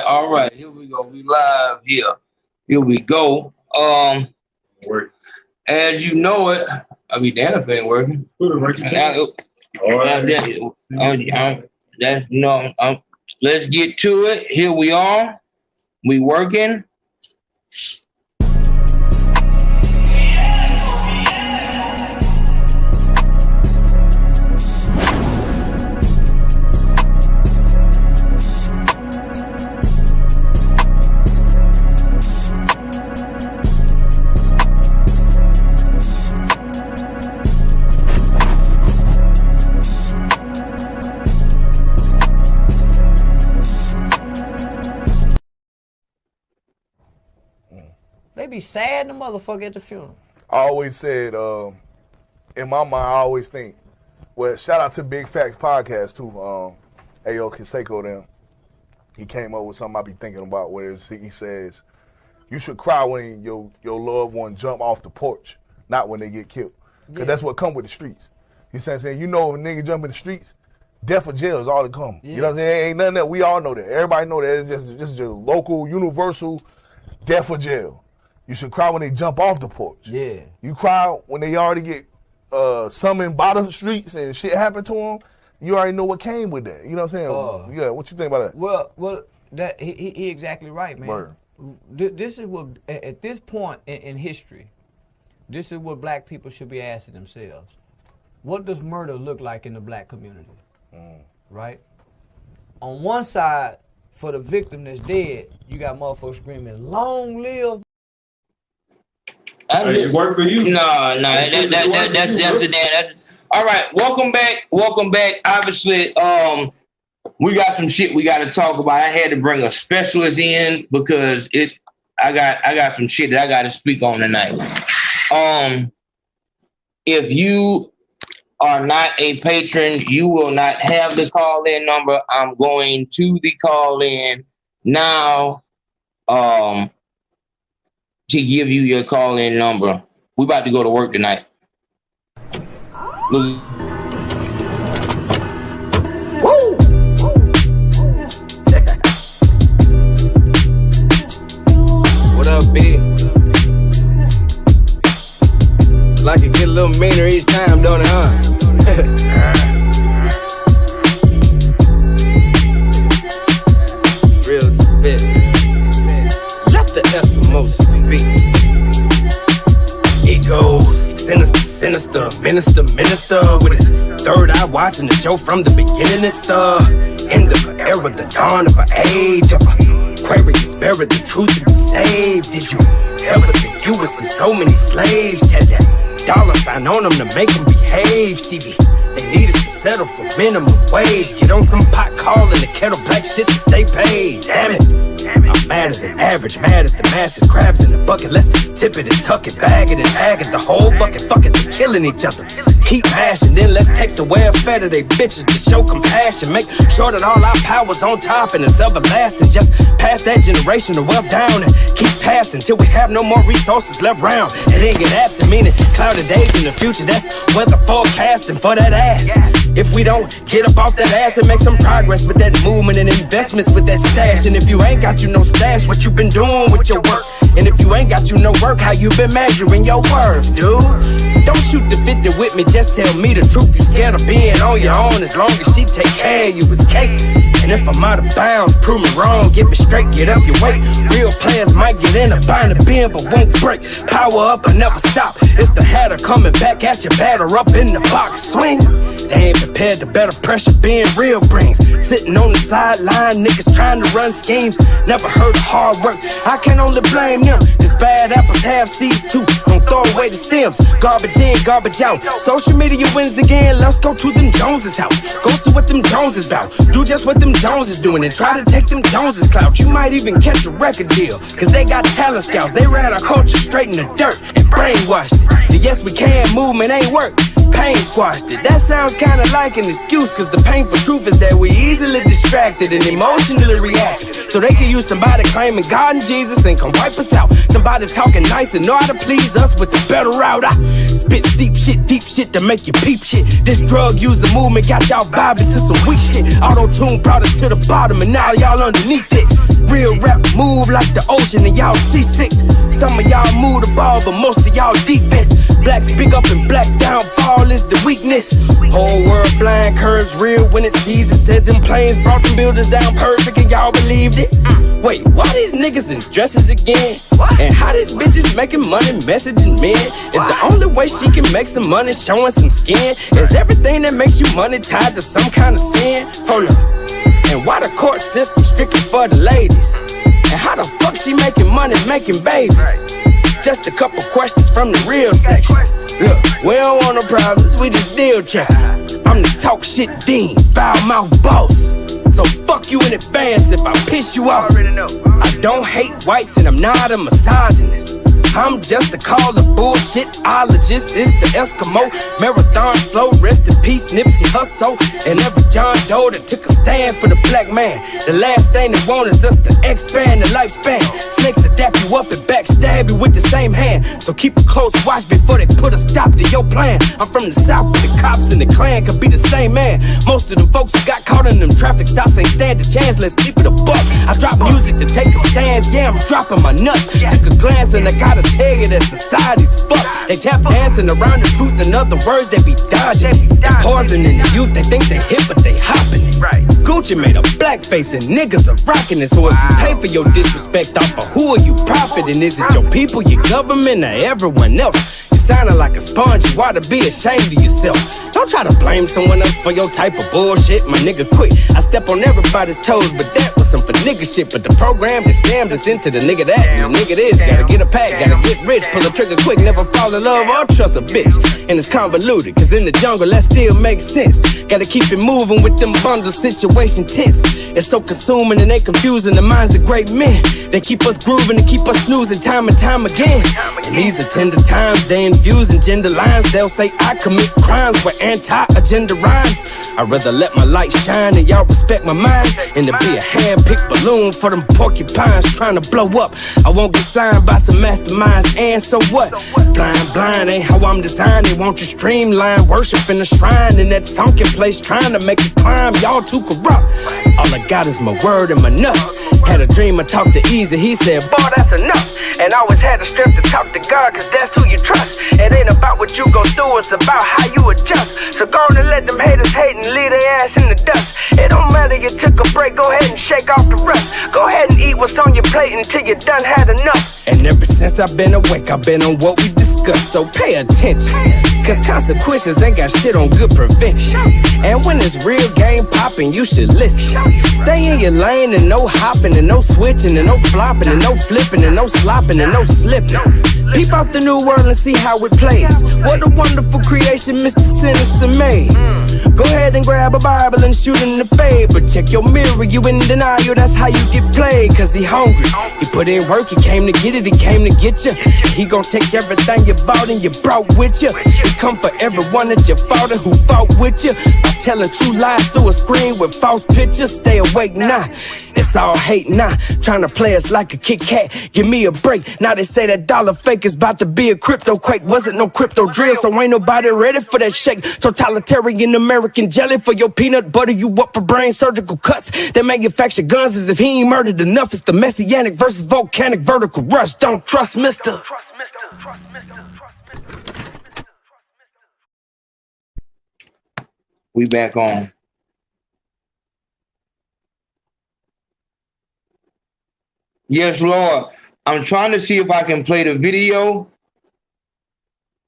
All right. Here we go. We live here. Here we go. As you know it, I mean, damn if it ain't working. Let's get to it. Here we are. We working. They be sad the motherfucker at the funeral. I always said, in my mind, I always think, well, shout out to Big Facts Podcast too. Consaco them. He came up with something I be thinking about where he says, you should cry when your loved one jump off the porch, not when they get killed. Because that's what come with the streets. You see what I'm saying? You know if a nigga jump in the streets, death or jail is all that come. Yeah. You know what I'm saying? Ain't nothing that we all know that. Everybody know that. It's just local, universal, death or jail. You should cry when they jump off the porch. Yeah. You cry when they already get summoned by the streets and shit happen to them. You already know what came with that. You know what I'm saying? Yeah. What you think about that? Well, that he exactly right, man. Word. This is what at this point in history, this is what black people should be asking themselves. What does murder look like in the black community? Right? On one side, for the victim that's dead, you got motherfuckers screaming, "Long live." It worked for you? No, that's the damn. All right, welcome back. Obviously, we got some shit we got to talk about. I had to bring a specialist in because I got some shit that I got to speak on tonight. If you are not a patron, you will not have the call-in number. I'm going to the call-in now. To give you your call-in number. We about to go to work tonight. Woo! What up, big? Like it get a little meaner each time, don't it, huh? Real spit. Let the Eskimos speak. It goes sinister, minister with his third eye watching the show from the beginning. It's the end of an era, the dawn of an age of Aquarius, buried the truth to be saved. Did you ever think you would see so many slaves? Tell that dollar sign on them to make them behave. Stevie, they need us to settle for minimum wage. Get on some pot calling the kettle black shit to stay paid. Damn it. I'm madder than average, mad as the masses, crabs in the bucket. Let's tip it and tuck it, bag it and tag it. The whole bucket, fuck it, they're killing each other. Keep mashing, then let's take the welfare of they bitches to show compassion. Make sure that all our power's on top and it's everlasting. Just pass that generation of wealth down and keep passing till we have no more resources left round. It ain't get absent, meaning cloudy days in the future. That's weather forecasting for that ass. If we don't get up off that ass and make some progress with that movement and investments with that stash. And if you ain't got you no stash, what you been doing with your work? And if you ain't got you no work, how you been measuring your worth, dude? Don't shoot the 50 with me, just tell me the truth. You scared of being on your own as long as she take care of you, it's cake. And if I'm out of bounds, prove me wrong, get me straight, get up your weight. Real players might get in a bind of bin, but won't break. Power up and never stop. It's the hatter coming back at you, batter up in the box. Swing. They ain't prepared to better pressure being real brings. Sitting on the sideline, niggas trying to run schemes. Never heard of hard work, I can only blame them. Cause bad apples have seeds too. Don't throw away the stems. Garbage in, garbage out. Social media wins again, let's go to them Joneses' house. Go see what them Joneses about. Do just what them Joneses doing and try to take them Joneses' clout. You might even catch a record deal. Cause they got talent scouts. They ran our culture straight in the dirt and brainwashed it. The yes we can movement ain't work. Pain squashed it. That sounds kinda like an excuse, cause the painful truth is that we easily distracted and emotionally reactive. So they can use somebody claiming God and Jesus and come wipe us out. Somebody talking nice and know how to please us with the better route. spit deep shit to make you peep shit. This drug user movement got y'all vibing to some weak shit. Auto-tune brought it to the bottom and now y'all underneath it. Real rap move like the ocean and y'all seasick. Some of y'all move the ball, but most of y'all defense. Black speak up and black downfall is the weakness. Whole world blind, curves real when it sees it. Said them planes brought them buildings down perfect and y'all believed it. Wait, why these niggas in dresses again? And how these bitches making money messaging men? Is the only way she can make some money showing some skin? Is everything that makes you money tied to some kind of sin? Hold up. And why the court system strictly for the ladies? And how the fuck she making money making babies? Just a couple questions from the real section. Look, we don't want no problems, we just deal check. I'm the talk shit dean, foul mouth boss. So fuck you in advance if I piss you off. I don't hate whites and I'm not a misogynist. I'm just a call of bullshitologist. It's the Eskimo marathon flow. Rest in peace, Nipsey Hussle. And every John Doe that took a stand for the black man. The last thing they want is us to expand the lifespan. Snakes will dap you up and backstab you with the same hand. So keep a close watch before they put a stop to your plan. I'm from the south where the cops and the clan could be the same man. Most of them folks who got caught in them traffic stops ain't stand a chance. Let's keep it a buck. I drop music to take a stand. Yeah, I'm dropping my nuts. Took a glance and I got a tell you that society's fucked. They tap dancing around the truth. In other words, they be dodging. They pausing in the youth. They think they hip, but they hopping it. Gucci made a blackface and niggas are rocking it. So if you pay for your disrespect off of who are you profiting? Is it your people, your government, or everyone else? You sounding like a sponge. You ought to be ashamed of yourself. Don't try to blame someone else for your type of bullshit. My nigga quit. I step on everybody's toes, but that was some for nigga shit. But the program that scammed us into the nigga that and the nigga this. Gotta get a pack, gotta get rich, pull the trigger quick, never fall in love or trust a bitch. And it's convoluted, cause in the jungle that still makes sense. Gotta keep it moving with them bundles, situation tense. It's so consuming and they confusing the minds of great men. They keep us grooving and keep us snoozing time and time again. And these are tender times, they infusing gender lines. They'll say I commit crimes with anti-agenda rhymes. I'd rather let my light shine and y'all respect my mind and to be a hand-picked balloon for them porcupines trying to blow up. I won't get signed by some masterminds, and so what? Blind ain't how I'm designed. They want you streamline, worship in the shrine in that sunken place, trying to make it climb. Y'all too corrupt. All I got is my word and my nuts. Had a dream I talked to Easy, he said, boy, that's enough. And always had the strength to talk to God, cause that's who you trust. It ain't about what you gon' do, it's about how you adjust. So go on and let them haters hate and leave their ass in the dust. It don't matter, you took a break, go ahead and shake off the rust. Go ahead and eat what's on your plate until you done had enough. And ever since I've been awake, I've been on what we discussed, so pay attention. Cause consequences ain't got shit on good prevention. And when it's real game popping, you should listen. Stay in your lane and no hopping and no switching and no flopping and no flipping and no slopping and no slipping. Peep out the new world and see how it plays. What a wonderful creation Mr. Sinister made. Go ahead and grab a Bible and shoot in the fade. But check your mirror, you in denial, that's how you get played. Cause he hungry, he put in work, he came to get it, he came to get you. He gon' take everything you bought and you brought with you. He come for everyone that you fought and who fought with you. By telling true lies through a screen with false pictures. Stay awake now, it's all hate now. Trying to play us like a Kit Kat, give me a break. Now they say that dollar fake is about to be a crypto quake. Wasn't no crypto drill, so ain't nobody ready for that shake. Totalitarian American jelly for your peanut butter. You up for brain surgical cuts. They manufacture guns as if he ain't murdered enough. It's the messianic versus volcanic vertical rush. Don't trust Mister. We back on. Yes, Lord. I'm trying to see if I can play the video.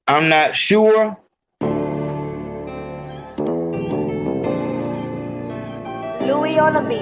I'm not sure. Louis on the beat.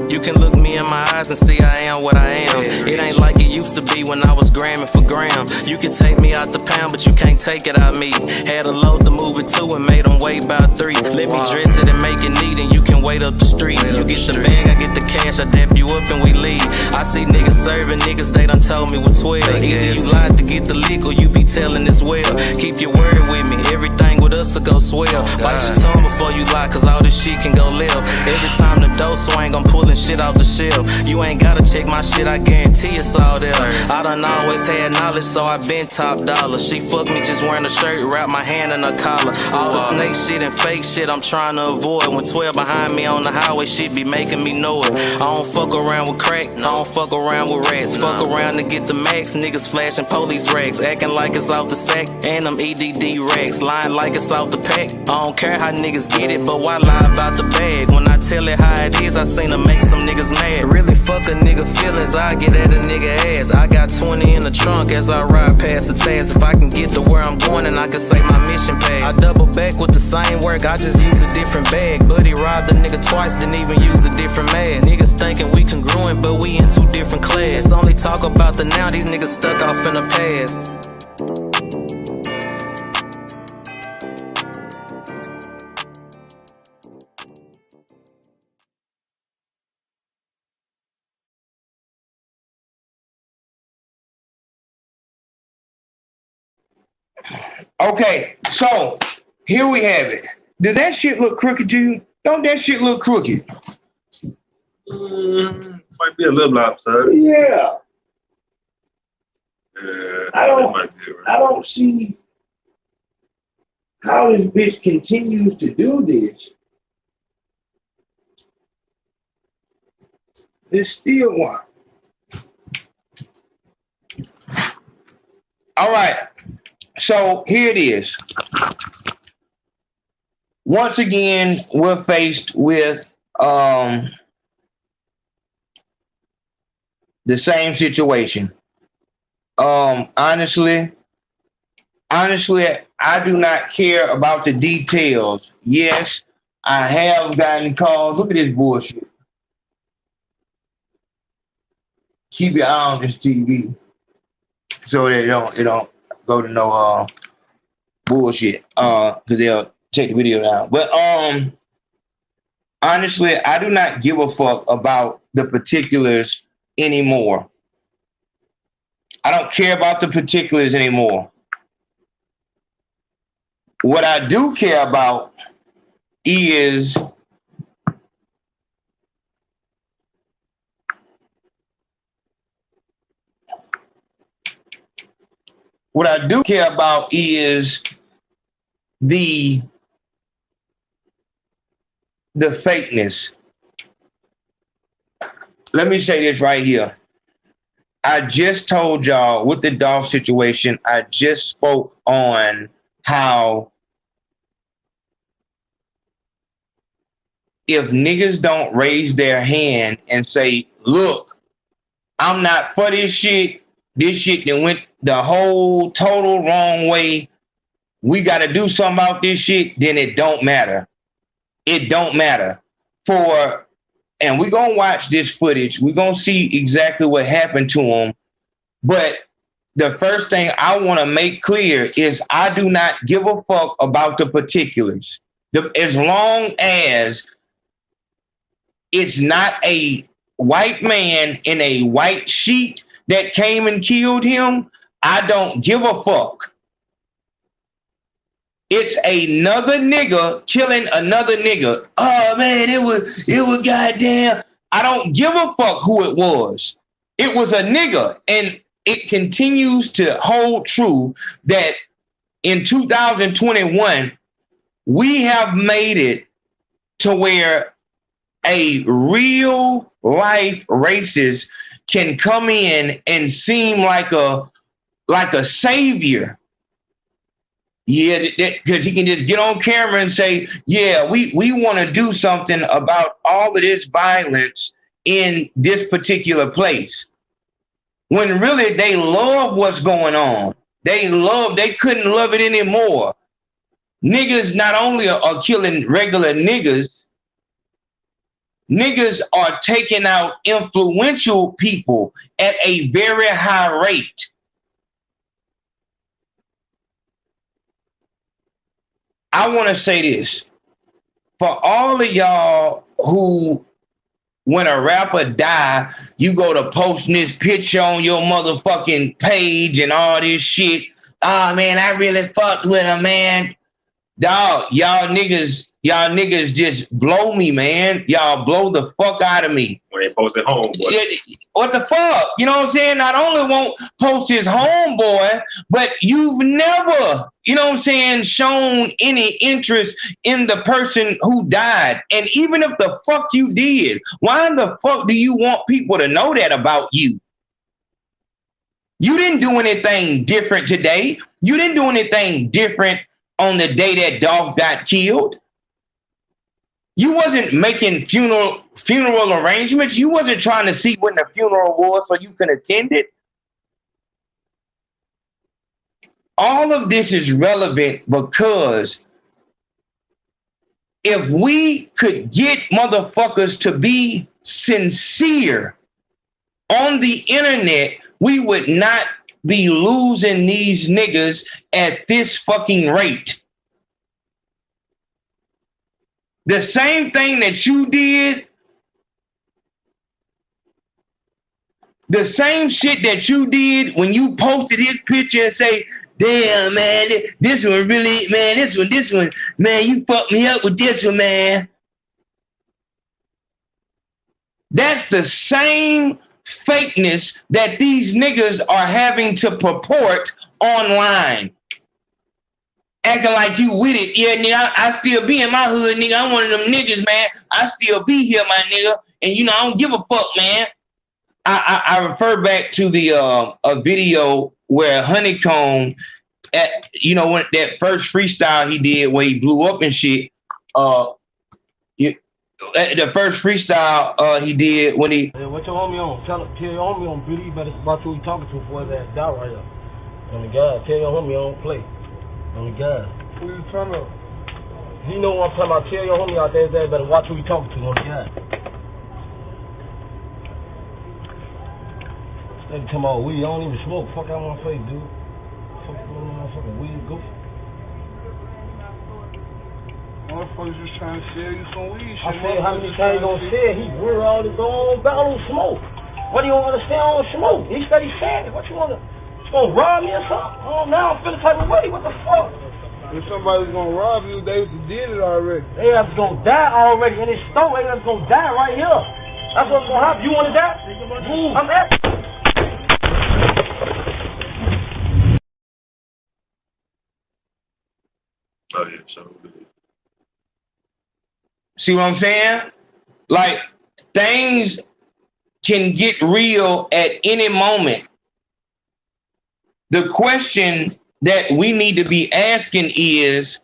You can look me in my eyes and see I am what I am. It ain't like it used to be when I was gramming for gram. You can take me out the pound, but you can't take it out me. Had to load the movie too and made them weigh about 3. Let me dress it and make it neat and you can wait up the street. You get the bag, I get the cash, I dap you up and we leave. I see niggas serving niggas, they done told me with 12. Either you lied to get the lick or you be telling this well. Keep your word with me, everything with us will go swell. Bite your tongue before you lie, cause all this shit can go left. Every time the dough swing, I'm pulling shit off the shelf. You ain't gotta check my shit, I guarantee it's all there. I done always had knowledge, so I been top dollar. She fucked me just wearing a shirt, wrap my hand in her collar. All the snake shit and fake shit I'm trying to avoid. When 12 behind me on the highway, shit be making me know it. I don't fuck around with crack, I don't fuck around with rats. Fuck around to get the max, niggas flashing police rags. Acting like it's off the sack, and them EDD racks. Lying like it's off the pack, I don't care how niggas get it, but why lie about the bag? When I tell it how it is, I seen to make some niggas mad. Really fuck a nigga feelings, I get at a nigga ass. I got 20 in the trunk as I ride past the task. If I can get to where I'm going, and I can say my mission paid. I double back with the same work, I just use a different bag. Buddy robbed the nigga twice, didn't even use a different mag. Niggas thinking we congruent, but we in 2 different class. Only talk about the now, these niggas stuck off in the past. Okay, so here we have it. Does that shit look crooked to you? Don't that shit look crooked? Might be a little lopsided. Yeah. I Right. don't see how this bitch continues to do this. It's still one. All right. So here it is. Once again, we're faced with the same situation. Honestly, I do not care about the details. Yes, I have gotten calls. Look at this bullshit. Keep your eye on this TV so that it don't go to no bullshit. Because they'll take the video down. But honestly, I do not give a fuck about the particulars anymore. I don't care about the particulars anymore. What I do care about is the fakeness. Let me say this right here. I just told y'all with the Dolph situation, I just spoke on how if niggas don't raise their hand and say, look, I'm not for this shit that went the whole total wrong way, we got to do something about this shit, then it don't matter. It don't matter. And we're going to watch this footage. We're going to see exactly what happened to him. But the first thing I want to make clear is I do not give a fuck about the particulars. As long as it's not a white man in a white sheet that came and killed him, I don't give a fuck. It's another nigga killing another nigga. Oh man, it was goddamn. I don't give a fuck who it was. It was a nigga. And it continues to hold true that in 2021, we have made it to where a real life racist can come in and seem like a savior. Yeah, because he can just get on camera and say, yeah, we want to do something about all of this violence in this particular place. When really they love what's going on. They couldn't love it anymore. Niggas not only are killing regular niggas niggas are taking out influential people at a very high rate. I want to say this. For all of y'all who, when a rapper die, you go to posting this picture on your motherfucking page and all this shit. Oh man, I really fucked with him, man. Dog, y'all niggas just blow me, man. Y'all blow the fuck out of me. When they post at home, boy. What the fuck? You know what I'm saying? Not only won't post his homeboy, but you've never, you know what I'm saying, shown any interest in the person who died. And even if the fuck you did, why the fuck do you want people to know that about you? You didn't do anything different today. You didn't do anything different on the day that Dolph got killed. You wasn't making funeral arrangements. You wasn't trying to see when the funeral was so you can attend it. All of this is relevant because if we could get motherfuckers to be sincere on the internet, we would not be losing these niggas at this fucking rate. The same thing that you did, the same shit that you did when you posted his picture and say, damn, man, this one really, man, this one, man, you fucked me up with this one, man. That's the same fakeness that these niggas are having to purport online. Acting like you with it. Yeah, nigga, I still be in my hood, nigga. I'm one of them niggas, man. I still be here, my nigga. And, you know, I don't give a fuck, man. I refer back to the a video where Honeycomb, at, you know, when that first freestyle he did where he blew up and shit, the first freestyle he did when he... Hey, what your homie on? Tell your homie on, Billy. You better watch who you talking to before that die right here. On the guy. Tell your homie on play. On the guy. Who you talking about? You know what I'm talking about. Tell your homie out there that better watch who you talking to on the guy. They talking about weed. I don't even smoke. Fuck out my face, dude. Fuck you on my fucking weed, goofy. Motherfuckers just trying to sell you some weed. I said, how many times you gonna say he grew all his own bottle of smoke? What do you want to stay on smoke? He said he said it. What you want to? You gonna rob me or something? Oh, now I'm feeling type of way. What the fuck? If somebody's gonna rob you, they did it already. They have gonna die already in this store. They have gonna die right here. That's what's gonna happen. You want to die? Move. I'm at. Oh yeah, so. See what I'm saying? Like, things can get real at any moment. The question that we need to be asking is,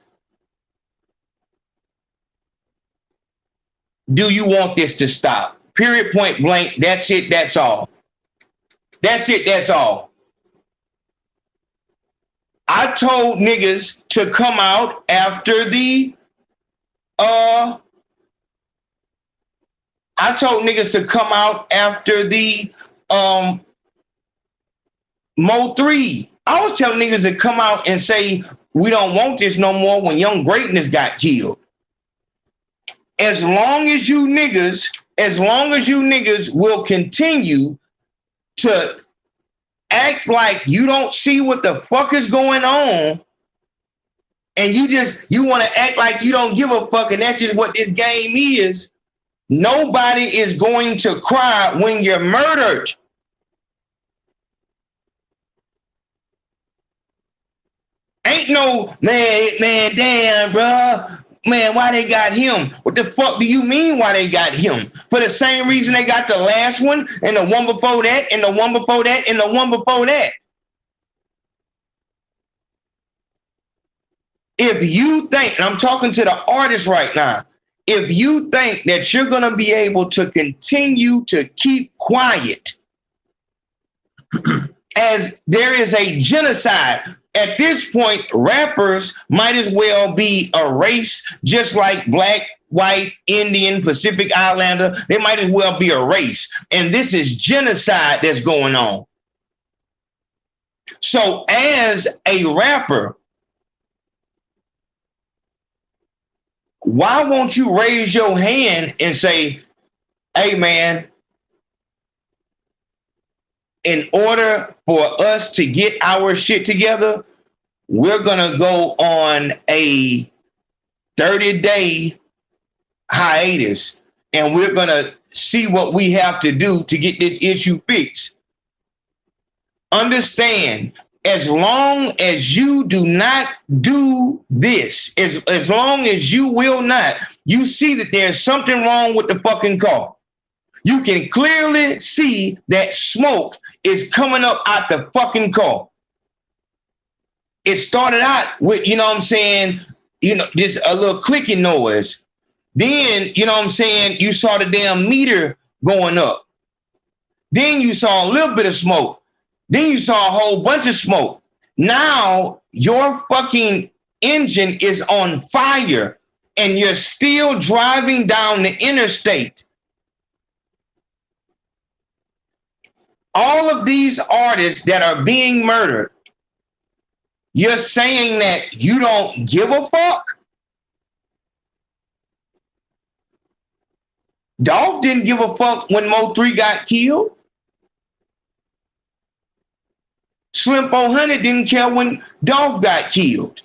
do you want this to stop? Period, point blank. That's it. That's all. That's it. That's all. I told niggas to come out after the, Mo 3. I was telling niggas to come out and say, we don't want this no more when Young Greatness got killed. As long as you niggas will continue to act like you don't see what the fuck is going on, and you want to act like you don't give a fuck, and that's just what this game is, nobody is going to cry when you're murdered. Ain't no, man, damn, bruh. Man, why they got him? What the fuck do you mean why they got him? For the same reason they got the last one, and the one before that, and the one before that, and the one before that. If you think, and I'm talking to the artist right now, if you think that you're going to be able to continue to keep quiet as there is a genocide, at this point, rappers might as well be erased, just like black white, Indian, Pacific Islander. They might as well be a race. And this is genocide that's going on. So as a rapper, why won't you raise your hand and say, hey man, in order for us to get our shit together, we're going to go on a 30-day hiatus, and we're going to see what we have to do to get this issue fixed. Understand, as long as you do not do this, as long as you will not, you see that there's something wrong with the fucking car. You can clearly see that smoke is coming up out the fucking car. It started out with, you know what I'm saying, you know, just a little clicking noise. Then, you know what I'm saying, you saw the damn meter going up. Then you saw a little bit of smoke. Then you saw a whole bunch of smoke. Now your fucking engine is on fire and you're still driving down the interstate. All of these artists that are being murdered, you're saying that you don't give a fuck? Dolph didn't give a fuck when Mo3 got killed. Slim 400 didn't care when Dolph got killed.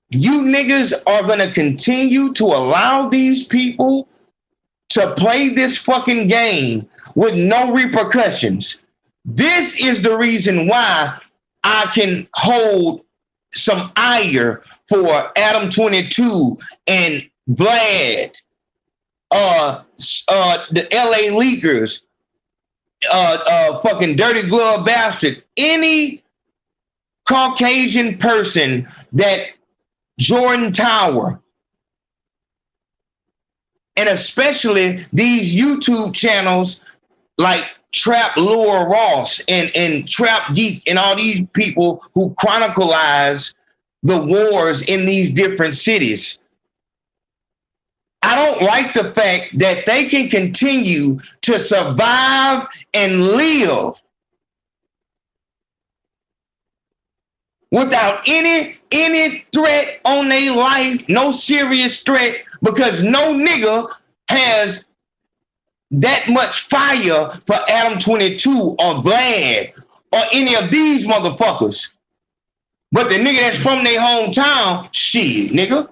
You niggas are going to continue to allow these people to play this fucking game with no repercussions. This is the reason why I can hold some ire for Adam 22 and Vlad, the LA Leakers, fucking Dirty Glove Bastard, any Caucasian person that Jordan Tower, and especially these YouTube channels like Trap Lure Ross and Trap Geek and all these people who chronicleize the wars in these different cities. I don't like the fact that they can continue to survive and live without any threat on their life, no serious threat, because no nigga has that much fire for Adam 22 or Vlad or any of these motherfuckers. But the nigga that's from their hometown, shit, nigga,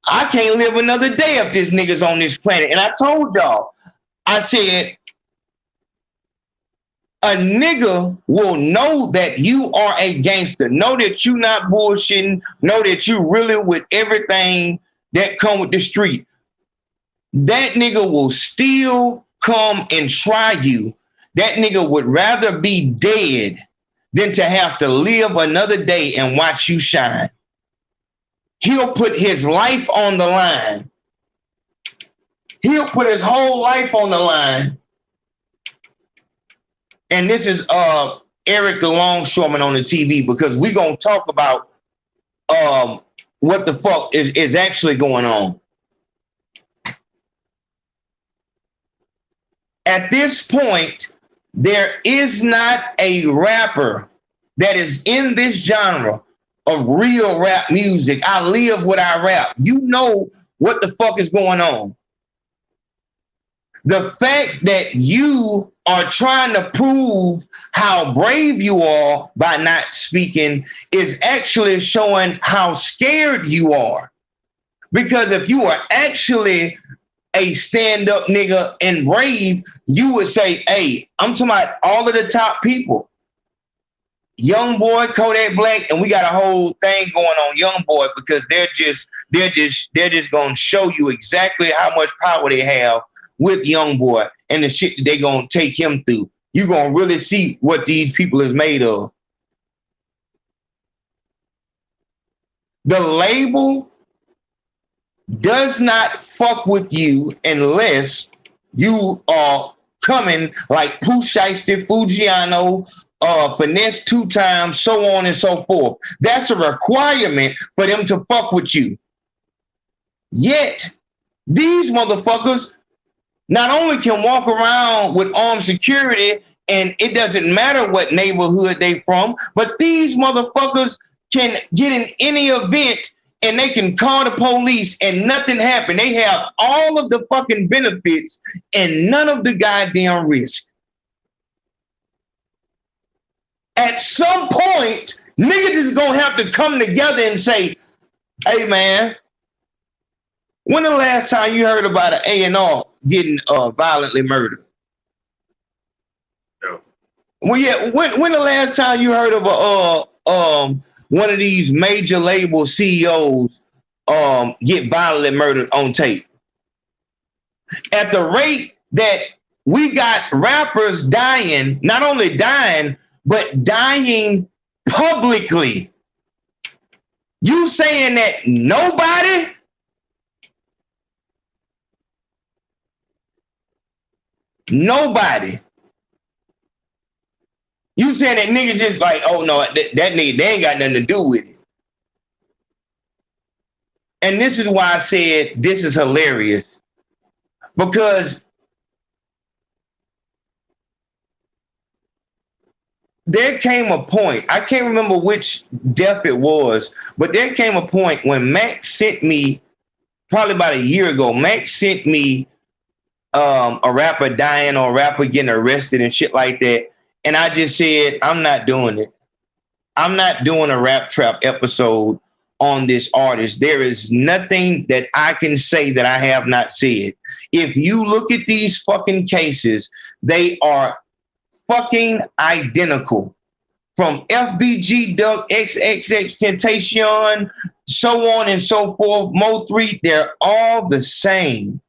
I can't live another day if this nigga's on this planet. And I told y'all, I said, a nigga will know that you are a gangster, know that you not bullshitting, know that you really with everything that come with the street. That nigga will still come and try you. That nigga would rather be dead than to have to live another day and watch you shine. He'll put his life on the line. He'll put his whole life on the line. And this is Eric the Longshoreman on the TV, because we're going to talk about what the fuck is actually going on. At this point, there is not a rapper that is in this genre of real rap music. I live what I rap. You know what the fuck is going on. The fact that you are trying to prove how brave you are by not speaking is actually showing how scared you are. Because if you are actually a stand-up nigga and brave, you would say, hey, I'm talking about all of the top people. Young Boy, Kodak Black, and we got a whole thing going on Young Boy, because they're just gonna show you exactly how much power they have with Young Boy and the shit that they gonna take him through. You're gonna really see what these people is made of. The label does not fuck with you unless you are coming like Pooh Shiesty, Fujiano, finesse 2 times, so on and so forth. That's a requirement for them to fuck with you. Yet, these motherfuckers not only can walk around with armed security and it doesn't matter what neighborhood they from, but these motherfuckers can get in any event and they can call the police and nothing happen. They have all of the fucking benefits and none of the goddamn risk. At some point, niggas is gonna have to come together and say, hey man, when the last time you heard about an A&R getting violently murdered? No. Well, yeah, when the last time you heard of a one of these major label CEOs get violently murdered on tape? At the rate that we got rappers dying, not only dying, but dying publicly. You saying that nobody? Nobody. You saying that nigga just like, oh no, that nigga, they ain't got nothing to do with it. And this is why I said this is hilarious. Because there came a point, I can't remember which death it was, but there came a point when Max sent me, probably about a year ago, Max sent me a rapper dying or a rapper getting arrested and shit like that. And I just said, I'm not doing it. I'm not doing a Rap Trap episode on this artist. There is nothing that I can say that I have not said. If you look at these fucking cases, they are fucking identical. From FBG, Duck, XXX, Temptation, so on and so forth, Mo 3, they're all the same.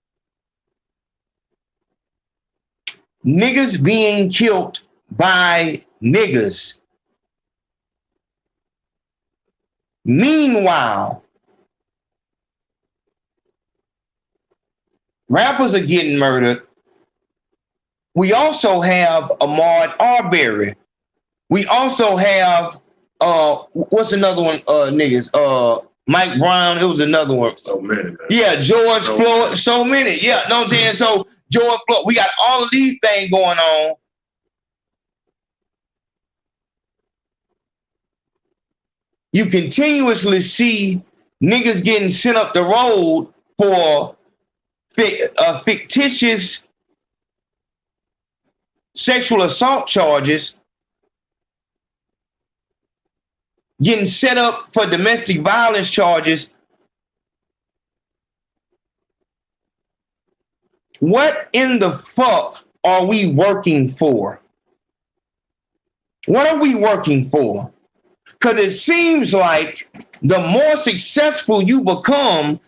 Niggas being killed by niggas. Meanwhile, rappers are getting murdered. We also have Ahmaud Arbery. We also have what's another one? Niggas. Mike Brown. It was another one. So many. Man. Yeah, George Floyd. So many. Yeah, know what I'm saying? So George Floyd. We got all of these things going on. You continuously see niggas getting sent up the road for fictitious sexual assault charges, getting set up for domestic violence charges. What in the fuck are we working for? What are we working for? Because it seems like the more successful you become,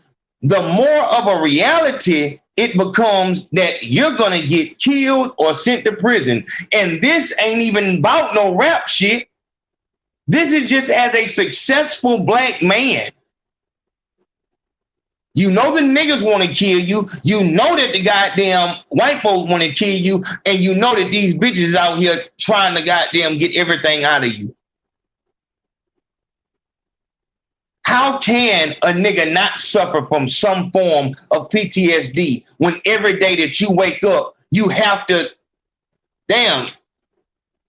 the more of a reality it becomes that you're going to get killed or sent to prison. And this ain't even about no rap shit. This is just as a successful black man. You know the niggas want to kill you. You know that the goddamn white folks want to kill you. And you know that these bitches out here trying to goddamn get everything out of you. How can a nigga not suffer from some form of PTSD when every day that you wake up, you have to, damn,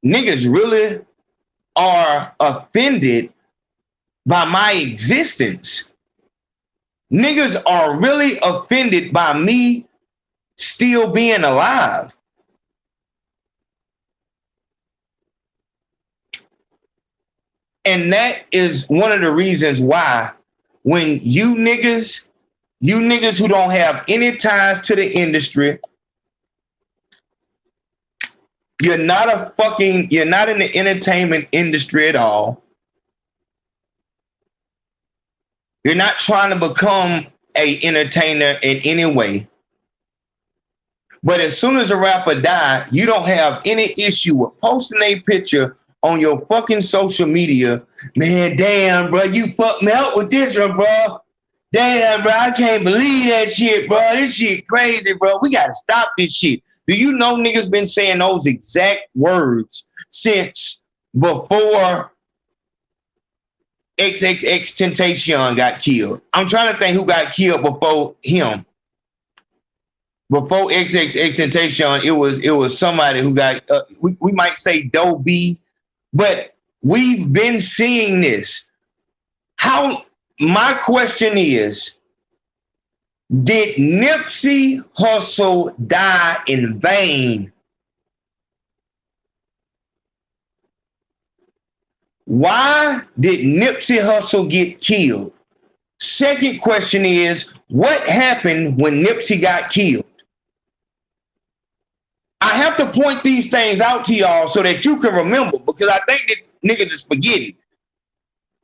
niggas really are offended by my existence. Niggas are really offended by me still being alive. And that is one of the reasons why when you niggas who don't have any ties to the industry, you're not in the entertainment industry at all. You're not trying to become an entertainer in any way. But as soon as a rapper dies, you don't have any issue with posting a picture on your fucking social media. Man, damn, bro, you fucked me up with this one, bro. Damn, bro, I can't believe that shit, bro. This shit crazy, bro. We gotta stop this shit. Do you know niggas been saying those exact words since before XXXTentacion got killed. I'm trying to think who got killed before him. Before XXXTentacion, it was somebody who got we might say Doe B, but we've been seeing this. How, my question is, did Nipsey Hussle die in vain? Why did Nipsey Hussle get killed? Second question is, what happened when Nipsey got killed? I have to point these things out to y'all so that you can remember, because I think that niggas is forgetting.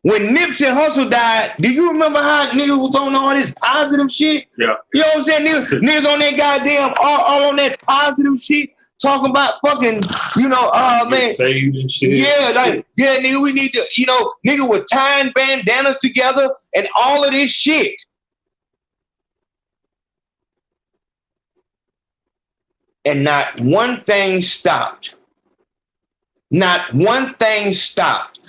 When Nipsey Hussle died, do you remember how niggas was on all this positive shit? Yeah. You know what I'm saying? Niggas on that goddamn, all on that positive shit, talking about fucking, you know, man. Saved and shit. Yeah, like, yeah, nigga, we need to, you know, nigga was tying bandanas together and all of this shit. And not one thing stopped. Not one thing stopped.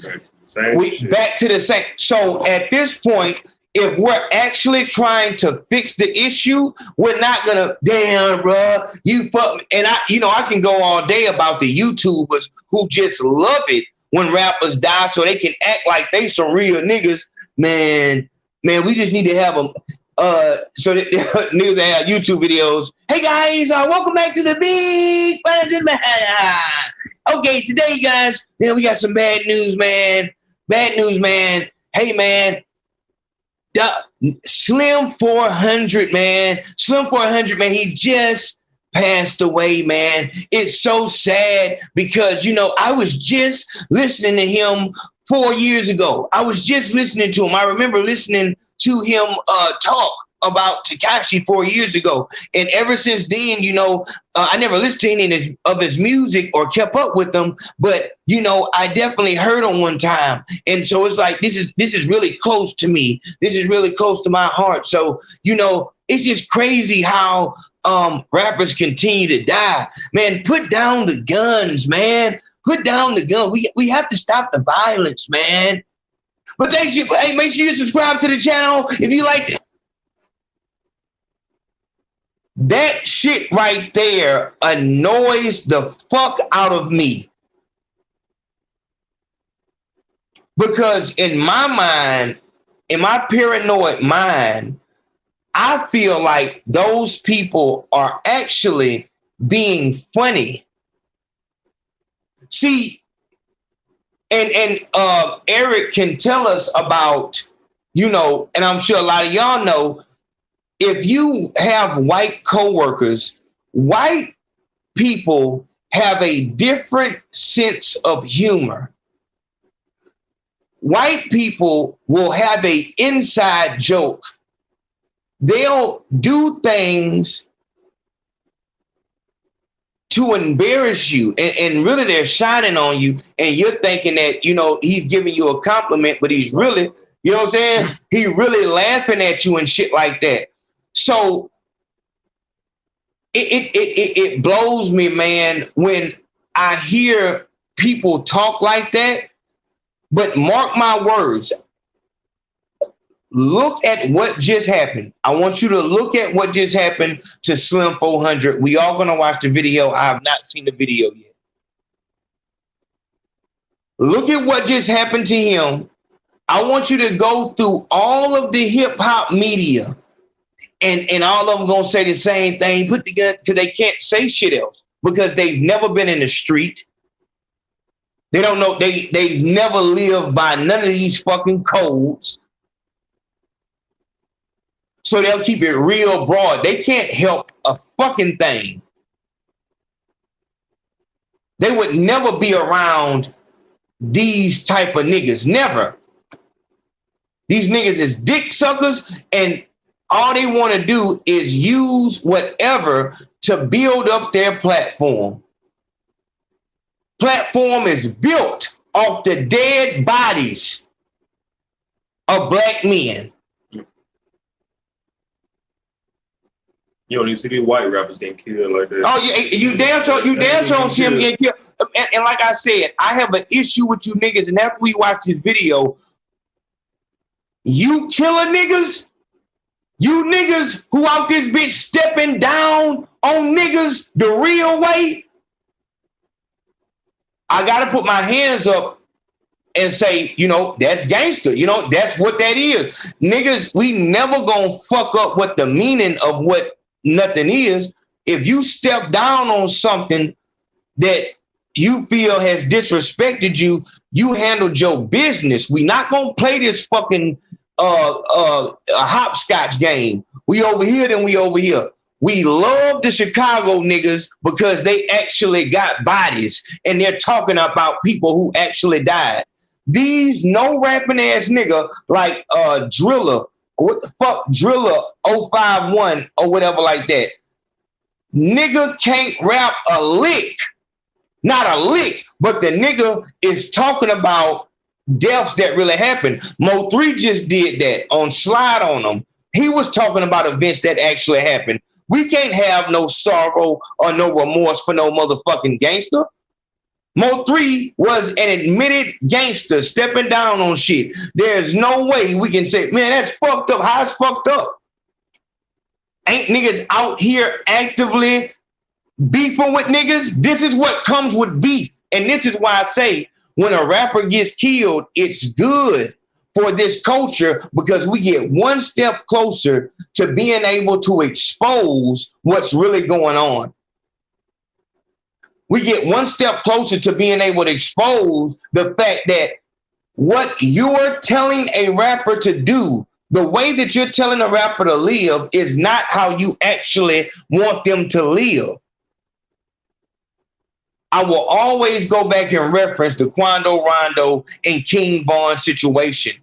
Back to the same. So at this point, if we're actually trying to fix the issue, we're not gonna, damn, bro, you fuck. And I can go all day about the YouTubers who just love it when rappers die, so they can act like they some real niggas. Man, we just need to have them. So that niggas that have YouTube videos. Hey guys, welcome back to the Big Fans. Okay, today, guys, man, we got some bad news, man. Bad news, man. Hey, man. Slim 400, man. Slim 400, man. He just passed away, man. It's so sad because, you know, I was just listening to him 4 years ago. I was just listening to him. I remember listening to him talk about Tekashi 4 years ago. And ever since then, you know, I never listened to any of his music or kept up with them, but, you know, I definitely heard him one time. And so it's like, this is really close to me. This is really close to my heart. So, you know, it's just crazy how rappers continue to die. Man, put down the guns, man. Put down the gun. We have to stop the violence, man. But thanks you. Hey, make sure you subscribe to the channel if you like it. That shit right there annoys the fuck out of me. Because in my mind, in my paranoid mind, I feel like those people are actually being funny. See, and Eric can tell us about, you know, and I'm sure a lot of y'all know, if you have white coworkers, white people have a different sense of humor. White people will have an inside joke. They'll do things to embarrass you, and really they're shining on you, and you're thinking that, you know, he's giving you a compliment, but he's really, you know what I'm saying? He really laughing at you and shit like that. So it blows me, man, when I hear people talk like that. But mark my words, look at what just happened. I want you to look at what just happened to Slim 400. We all gonna watch the video. I have not seen the video yet. Look at what just happened to him. I want you to go through all of the hip hop media. And all of them gonna say the same thing. Put the gun, because they can't say shit else because they've never been in the street. They don't know. They've never lived by none of these fucking codes. So they'll keep it real broad. They can't help a fucking thing. They would never be around these type of niggas. Never. These niggas is dick suckers, and all they want to do is use whatever to build up their platform. Platform is built off the dead bodies of black men. You don't even see these white rappers getting killed like that. Oh, yeah, you damn sure don't see him getting killed. and like I said, I have an issue with you niggas. And after we watch this video, you killer niggas, you niggas who out this bitch stepping down on niggas the real way, I gotta put my hands up and say, you know, that's gangster. You know, that's what that is. Niggas, we never gonna fuck up what the meaning of what nothing is. If you step down on something that you feel has disrespected you, you handled your business. We not gonna play this fucking a hopscotch game. We over here, then we over here. We love the Chicago niggas because they actually got bodies and they're talking about people who actually died. These no rapping ass nigga like Driller, what the fuck, Driller 051 or whatever like that. Nigga can't rap a lick. Not a lick, but the nigga is talking about deaths that really happened. Mo 3 just did that on Slide on Them. He was talking about events that actually happened. We can't have no sorrow or no remorse for no motherfucking gangster. Mo 3 was an admitted gangster stepping down on shit. There's no way we can say, man, that's fucked up. How it's fucked up? Ain't niggas out here actively beefing with niggas? This is what comes with beef. And this is why I say when a rapper gets killed, it's good for this culture because we get one step closer to being able to expose what's really going on. We get one step closer to being able to expose the fact that what you're telling a rapper to do, the way that you're telling a rapper to live is not how you actually want them to live. I will always go back and reference the Quando Rondo and King Von situation.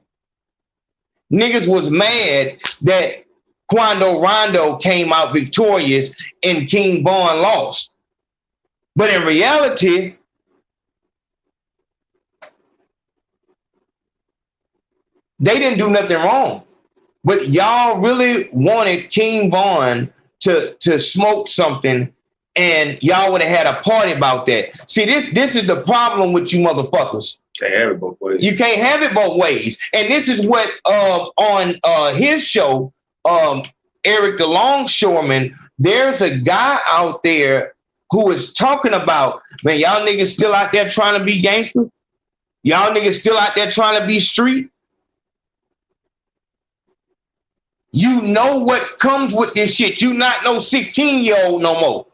Niggas was mad that Quando Rondo came out victorious and King Von lost. But in reality, they didn't do nothing wrong. But y'all really wanted King Von to smoke something, and y'all would have had a party about that. See, this is the problem with you motherfuckers. Can't have it both ways. You can't have it both ways. And this is what on his show, Eric the Longshoreman, there's a guy out there who is talking about, man, y'all niggas still out there trying to be gangster? Y'all niggas still out there trying to be street? You know what comes with this shit. You not no 16-year-old no more.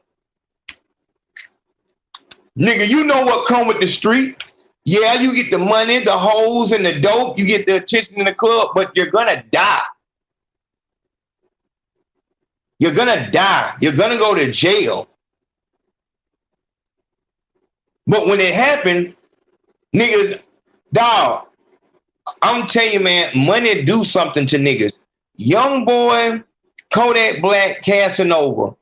Nigga, you know what come with the street. Yeah, you get the money, the hoes, and the dope. You get the attention in the club, but you're gonna die. You're gonna die. You're gonna go to jail. But when it happened, niggas, dog, I'm telling you, man, money do something to niggas. Young Boy, Kodak Black, Casanova.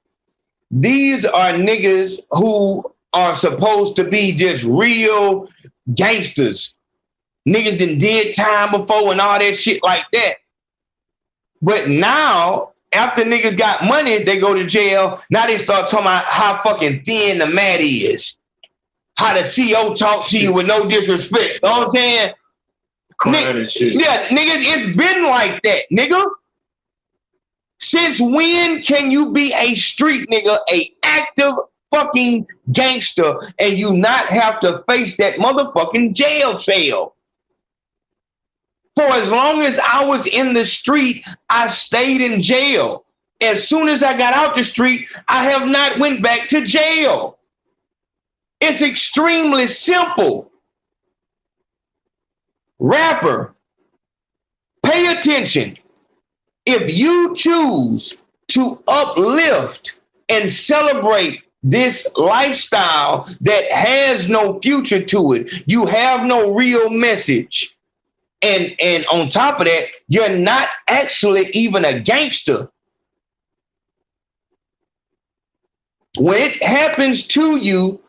These are niggas who are supposed to be just real gangsters. Niggas done did time before and all that shit like that. But now, after niggas got money, they go to jail. Now they start talking about how fucking thin the mat is. How the CO talk to you with no disrespect. You know what I'm saying? Crying and shit. Yeah, niggas, it's been like that, nigga. Since when can you be a street nigga, a active fucking gangster, and you not have to face that motherfucking jail cell? For as long as I was in the street, I stayed in jail. As soon as I got out the street, I have not went back to jail. It's extremely simple. Rapper, pay attention. If you choose to uplift and celebrate this lifestyle that has no future to it, you have no real message. And on top of that, you're not actually even a gangster. When it happens to you,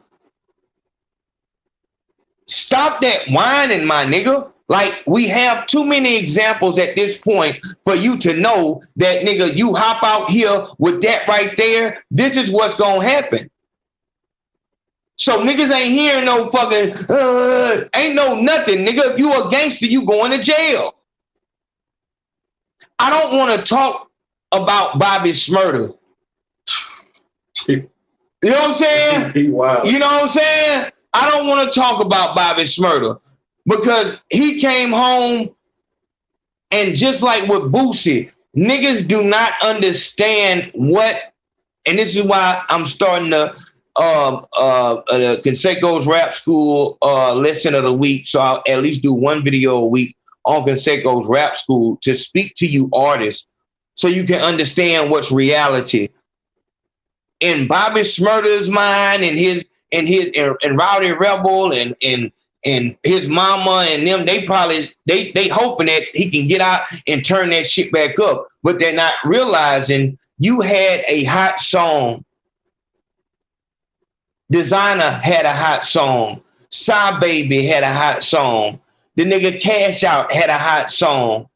stop that whining, my nigga. Like, we have too many examples at this point for you to know that, nigga, you hop out here with that right there, this is what's gonna happen. So niggas ain't hearing no fucking, ain't no nothing. Nigga, if you a gangster, you going to jail. I don't want to talk about Bobby Shmurda. You know what I'm saying? Wow. You know what I'm saying? I don't want to talk about Bobby Shmurda because he came home and just like with Boosie, niggas do not understand what, and this is why I'm starting the Consaco's Rap School lesson of the week. So I'll at least do one video a week on Consaco's Rap School to speak to you artists so you can understand what's reality. In Bobby Shmurda's mind and Rowdy Rebel and his mama and them, they probably they hoping that he can get out and turn that shit back up, but they're not realizing you had a hot song. Designer had a hot song. Psy Baby had a hot song. The nigga Cash Out had a hot song.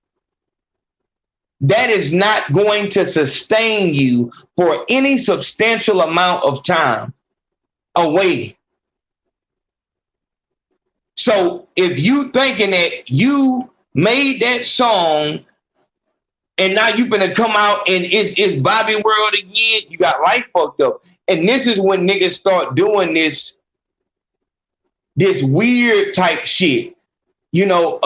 That is not going to sustain you for any substantial amount of time away. So if you thinking that you made that song and now you gonna come out and it's Bobby World again, you got life fucked up. And this is when niggas start doing this weird type shit. You know,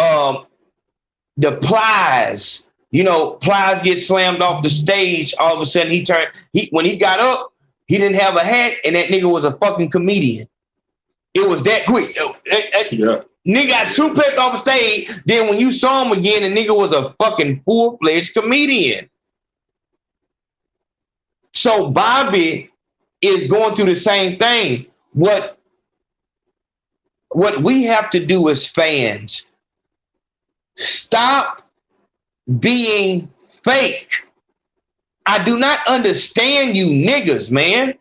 the Plies. You know, Plies gets slammed off the stage. All of a sudden, when he got up, he didn't have a hat, and that nigga was a fucking comedian. It was that quick. Yeah. Nigga got suplexed off the stage. Then when you saw him again, the nigga was a fucking full-fledged comedian. So Bobby is going through the same thing. What we have to do as fans, stop being fake. I do not understand you niggas, man.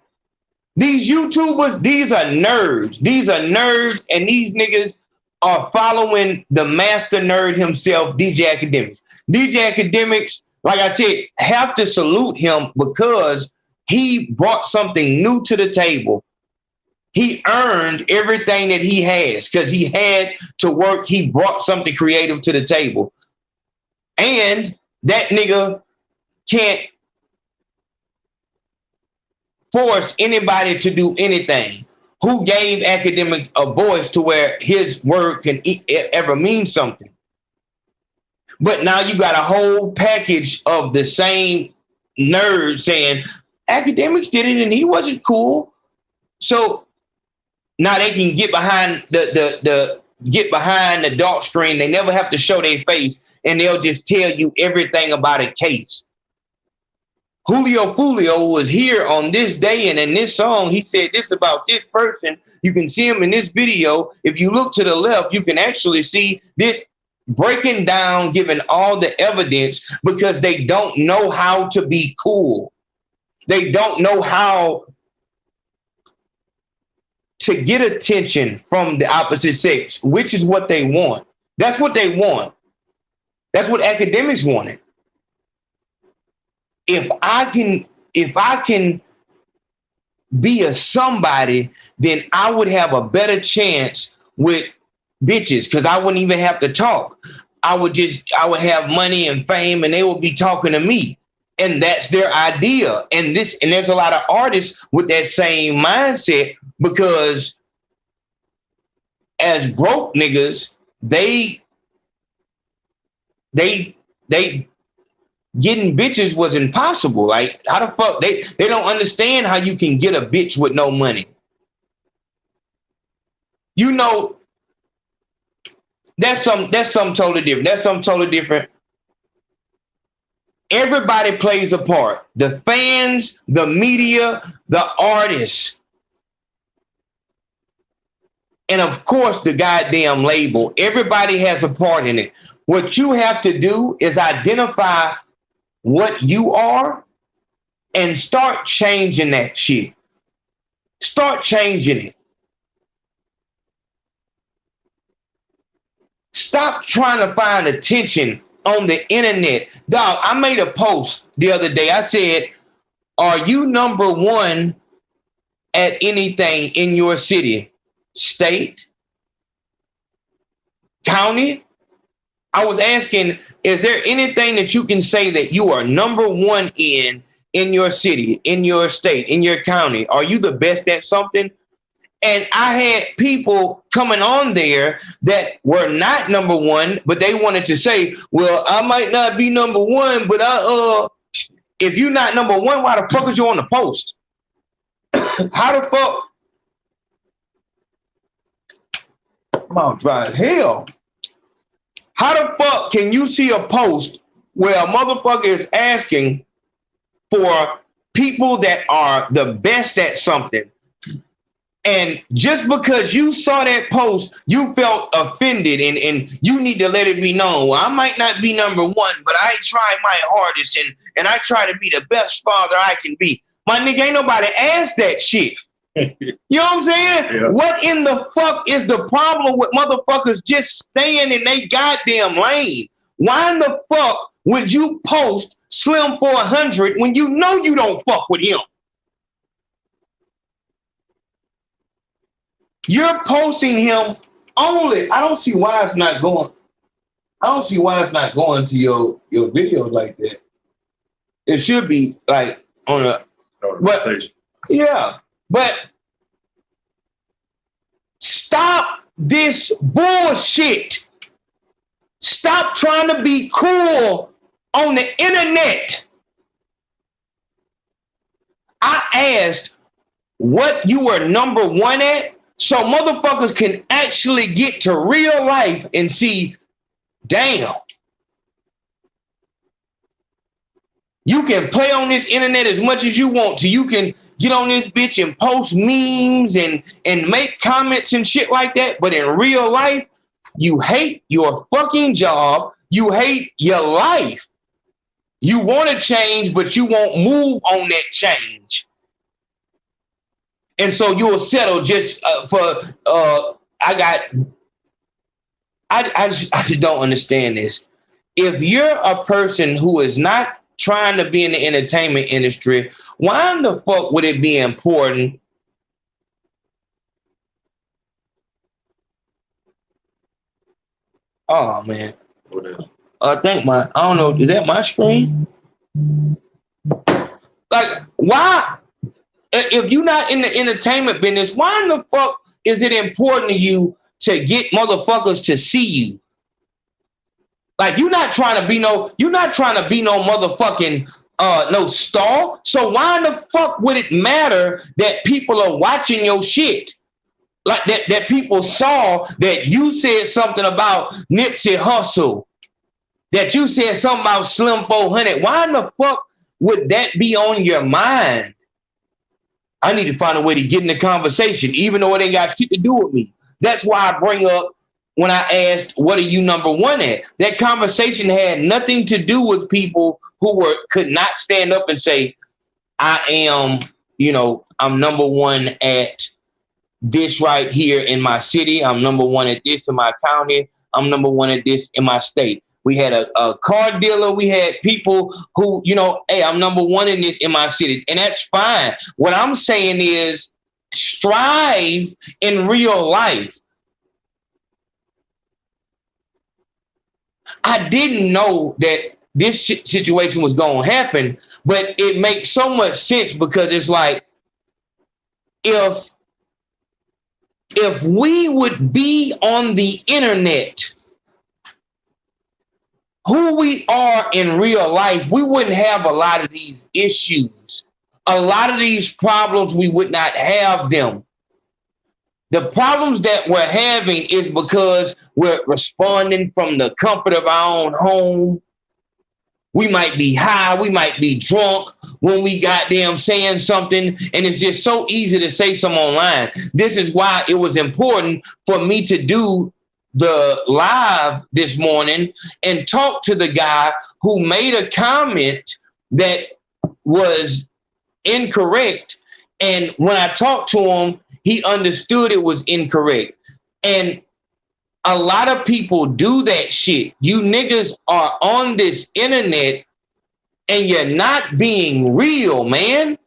These YouTubers, these are nerds. These are nerds, and these niggas are following the master nerd himself, DJ Academics. DJ Academics, like I said, have to salute him because he brought something new to the table. He earned everything that he has because he had to work. He brought something creative to the table. And that nigga can't force anybody to do anything. Who gave Academic a voice to where his word can ever mean something? But now you got a whole package of the same nerds saying Academics did it and he wasn't cool. So now they can get behind the dark screen. They never have to show their face, and they'll just tell you everything about a case. Julio Fulio was here on this day, and in this song, he said this about this person. You can see him in this video. If you look to the left, you can actually see this breaking down, giving all the evidence because they don't know how to be cool. They don't know how to get attention from the opposite sex, which is what they want. That's what they want. That's what Academics wanted. If I can be a somebody, then I would have a better chance with bitches because I wouldn't even have to talk. I would have money and fame and they would be talking to me. And that's their idea. And there's a lot of artists with that same mindset because as broke niggas, they getting bitches was impossible. Like, how the fuck they don't understand how you can get a bitch with no money. You know, that's something totally different. That's something totally different. Everybody plays a part. The fans, the media, the artists, and of course the goddamn label. Everybody has a part in it. What you have to do is identify what you are and start changing that shit. Start changing it. Stop trying to find attention on the internet. Dog, I made a post the other day. I said, are you number one at anything in your city, state, county? I was asking, is there anything that you can say that you are number one in your city, in your state, in your county? Are you the best at something? And I had people coming on there that were not number one, but they wanted to say, well, I might not be number one, but if you're not number one, why the fuck is you on the post? How the fuck? I'm out dry as hell. How the fuck can you see a post where a motherfucker is asking for people that are the best at something? And just because you saw that post, you felt offended and you need to let it be known. Well, I might not be number one, but I try my hardest and I try to be the best father I can be. My nigga, ain't nobody asked that shit. You know what I'm saying? Yeah. What in the fuck is the problem with motherfuckers just staying in they goddamn lane? Why in the fuck would you post Slim 400 when you know you don't fuck with him? You're posting him only. I don't see why it's not going. I don't see why it's not going to your videos like that. It should be like on a notification. Yeah, but stop this bullshit. Stop trying to be cool on the internet. I asked what you were number one at, so motherfuckers can actually get to real life and see, damn, you can play on this internet as much as you want to. You can get on this bitch and post memes and make comments and shit like that. But in real life, you hate your fucking job. You hate your life. You want to change, but you won't move on that change. And so you'll settle just I just don't understand this. If you're a person who is not trying to be in the entertainment industry, why in the fuck would it be important? Oh man. I don't know, is that my screen? Like, why? If you're not in the entertainment business, why in the fuck is it important to you to get motherfuckers to see you? Like, you're not trying to be no motherfucking no star. So why in the fuck would it matter that people are watching your shit? Like that people saw that you said something about Nipsey Hussle, that you said something about Slim 400. Why in the fuck would that be on your mind? I need to find a way to get in the conversation, even though it ain't got shit to do with me. That's why I bring up when I asked, what are you number one at? That conversation had nothing to do with people who could not stand up and say, I am, I'm number one at this right here in my city. I'm number one at this in my county. I'm number one at this in my state. We had a car dealer. We had people who, hey, I'm number one in this in my city. And that's fine. What I'm saying is strive in real life. I didn't know that this situation was going to happen, but it makes so much sense because it's like, if we would be on the internet who we are in real life, we wouldn't have a lot of these issues. A lot of these problems, we would not have them. The problems that we're having is because we're responding from the comfort of our own home. We might be high, we might be drunk when we goddamn saying something, and it's just so easy to say something online. This is why it was important for me to do the live this morning and talk to the guy who made a comment that was incorrect. And when I talked to him, he understood it was incorrect. And a lot of people do that shit. You niggas are on this internet and you're not being real, man.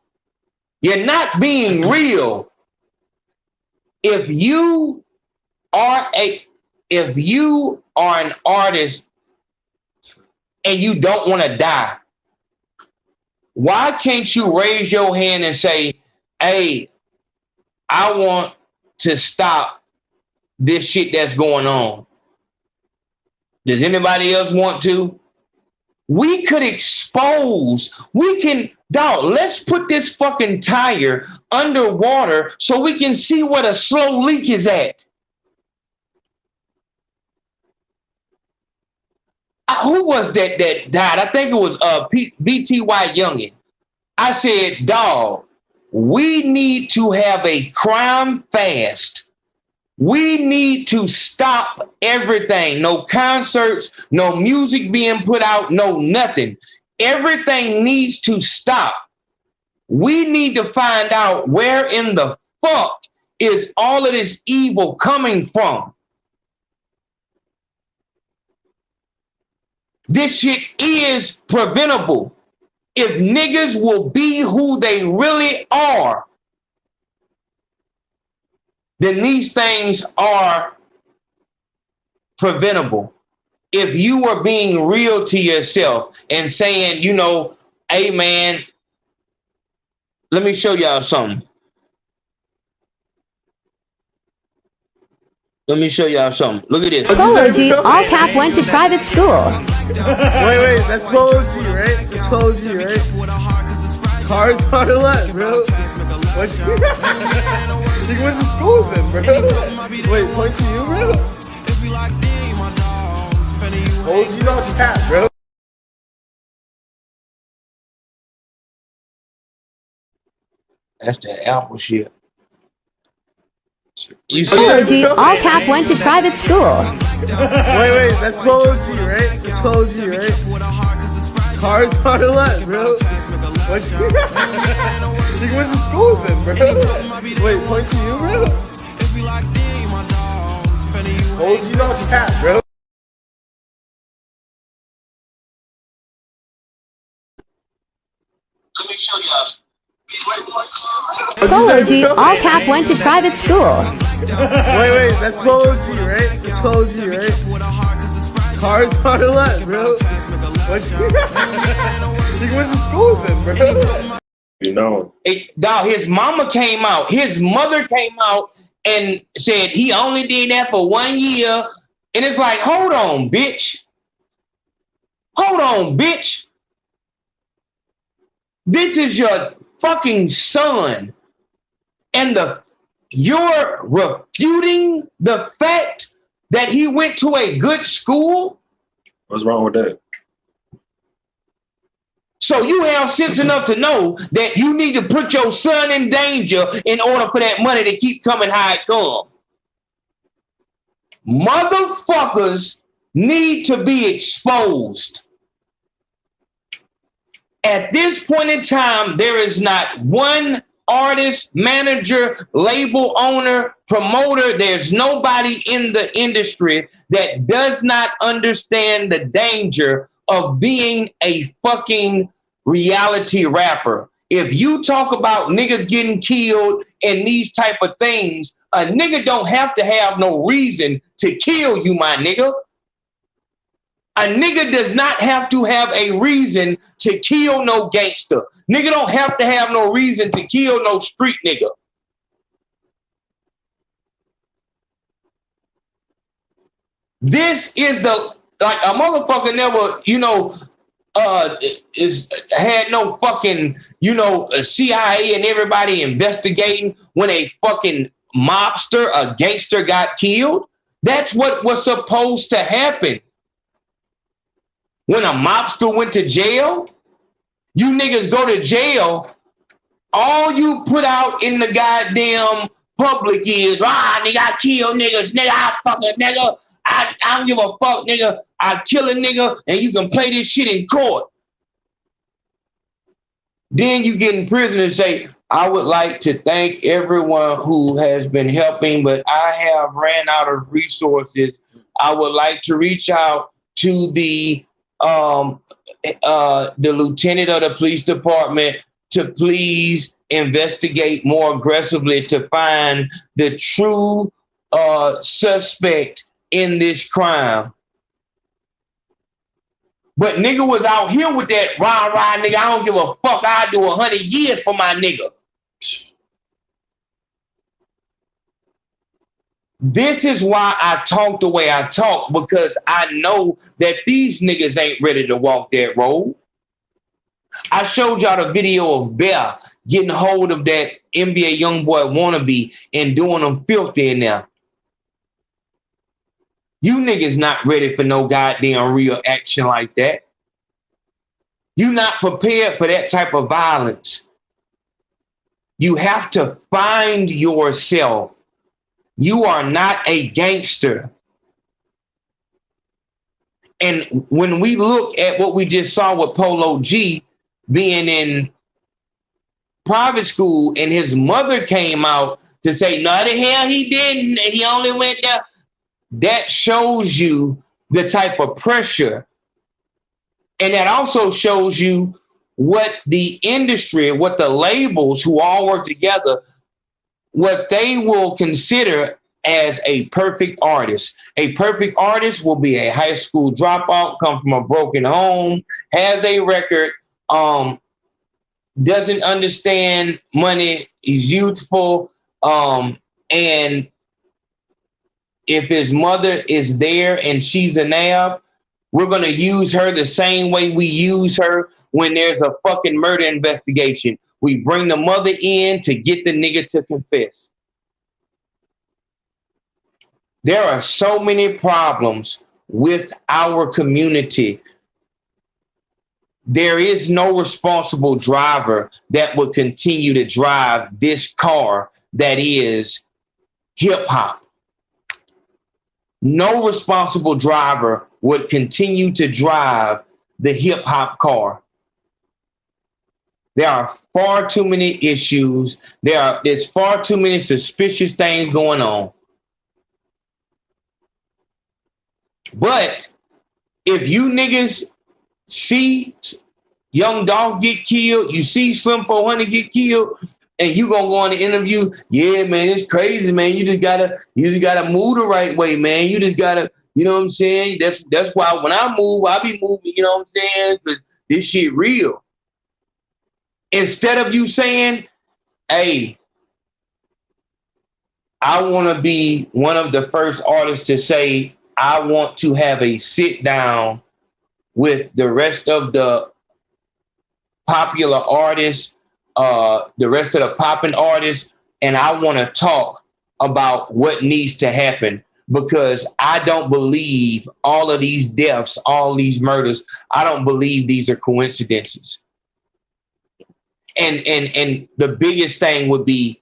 You're not being real. If you are an artist and you don't want to die, why can't you raise your hand and say, hey, I want to stop this shit that's going on? Does anybody else want to? We could expose, let's put this fucking tire underwater so we can see what a slow leak is at. Who was that died? I think it was BTY Youngin. I said, dog, we need to have a crime fast. We need to stop everything. No concerts, no music being put out, no nothing. Everything needs to stop. We need to find out where in the fuck is all of this evil coming from. This shit is preventable. If niggas will be who they really are, then these things are preventable. If you are being real to yourself and saying, you know, hey man, let me show y'all something. Let me show y'all something. Look at this. KlLL3R, all cap, went to private school. Wait, that's KlLL3R, right? That's KlLL3R, right? Hard on the left, bro. What? You went to school then, bro. Wait, point to you, bro? Hold you not cap, bro. That's that Apple shit. KlLL3R, all cap, went to private school. Wait, that's KlLL3R, right? That's KlLL3R, right? Hard on the left, bro. What? You went to school then, bro. Wait, point to you, bro? Hold you not cap, bro. Let me show y'all. KlLL3R, all cap, went to private school. Wait, that's KlLL3R, right? That's KlLL3R, right? Hard on the left, bro. What? You went to school then, bro. You know. Dog, his mama came out. His mother came out and said he only did that for 1 year. And it's like, hold on, bitch. Hold on, bitch. This is your fucking son. And you're refuting the fact that he went to a good school? What's wrong with that? So you have sense enough to know that you need to put your son in danger in order for that money to keep coming how it comes. Motherfuckers need to be exposed. At this point in time, there is not one artist, manager, label owner, promoter. There's nobody in the industry that does not understand the danger of being a fucking reality rapper. If you talk about niggas getting killed and these type of things, a nigga don't have to have no reason to kill you, my nigga. A nigga does not have to have a reason to kill no gangster. Nigga don't have to have no reason to kill no street nigga. This is like a motherfucker never, had no fucking, CIA and everybody investigating when a fucking mobster, a gangster got killed. That's what was supposed to happen. When a mobster went to jail, you niggas go to jail, all you put out in the goddamn public is, nigga, I kill niggas, nigga, I fuck a nigga, I don't give a fuck, nigga, I kill a nigga, and you can play this shit in court. Then you get in prison and say, I would like to thank everyone who has been helping, but I have ran out of resources. I would like to reach out to the lieutenant of the police department to please investigate more aggressively to find the true suspect in this crime. But nigga was out here with that rah-rah nigga. I don't give a fuck. I'll do 100 years for my nigga. This is why I talk the way I talk, because I know that these niggas ain't ready to walk that road. I showed y'all the video of Bear getting hold of that NBA YoungBoy wannabe and doing them filthy in there. You niggas not ready for no goddamn real action like that. You not prepared for that type of violence. You have to find yourself. You are not a gangster. And when we look at what we just saw with Polo G being in private school and his mother came out to say, no, the hell he didn't. He only went there. That shows you the type of pressure. And that also shows you what the industry, what the labels who all work together, what they will consider as a perfect artist. A perfect artist will be a high school dropout, come from a broken home, has a record, doesn't understand money, is youthful, and if his mother is there and she's a nab, we're going to use her the same way we use her when there's a fucking murder investigation. We bring the mother in to get the nigga to confess. There are so many problems with our community. There is no responsible driver that would continue to drive this car that is hip hop. No responsible driver would continue to drive the hip hop car. There are far too many issues. There's far too many suspicious things going on. But if you niggas see Young Dolph get killed, you see Slim 400 get killed, and you gonna go on the interview, yeah, man, it's crazy, man. You just gotta move the right way, man. You just gotta, you know what I'm saying? That's why when I move, I be moving, you know what I'm saying? Because this shit real. Instead of you saying, hey, I want to be one of the first artists to say, I want to have a sit down with the rest of the popular artists, the rest of the popping artists, and I want to talk about what needs to happen, because I don't believe all of these deaths, all these murders, I don't believe these are coincidences. And the biggest thing would be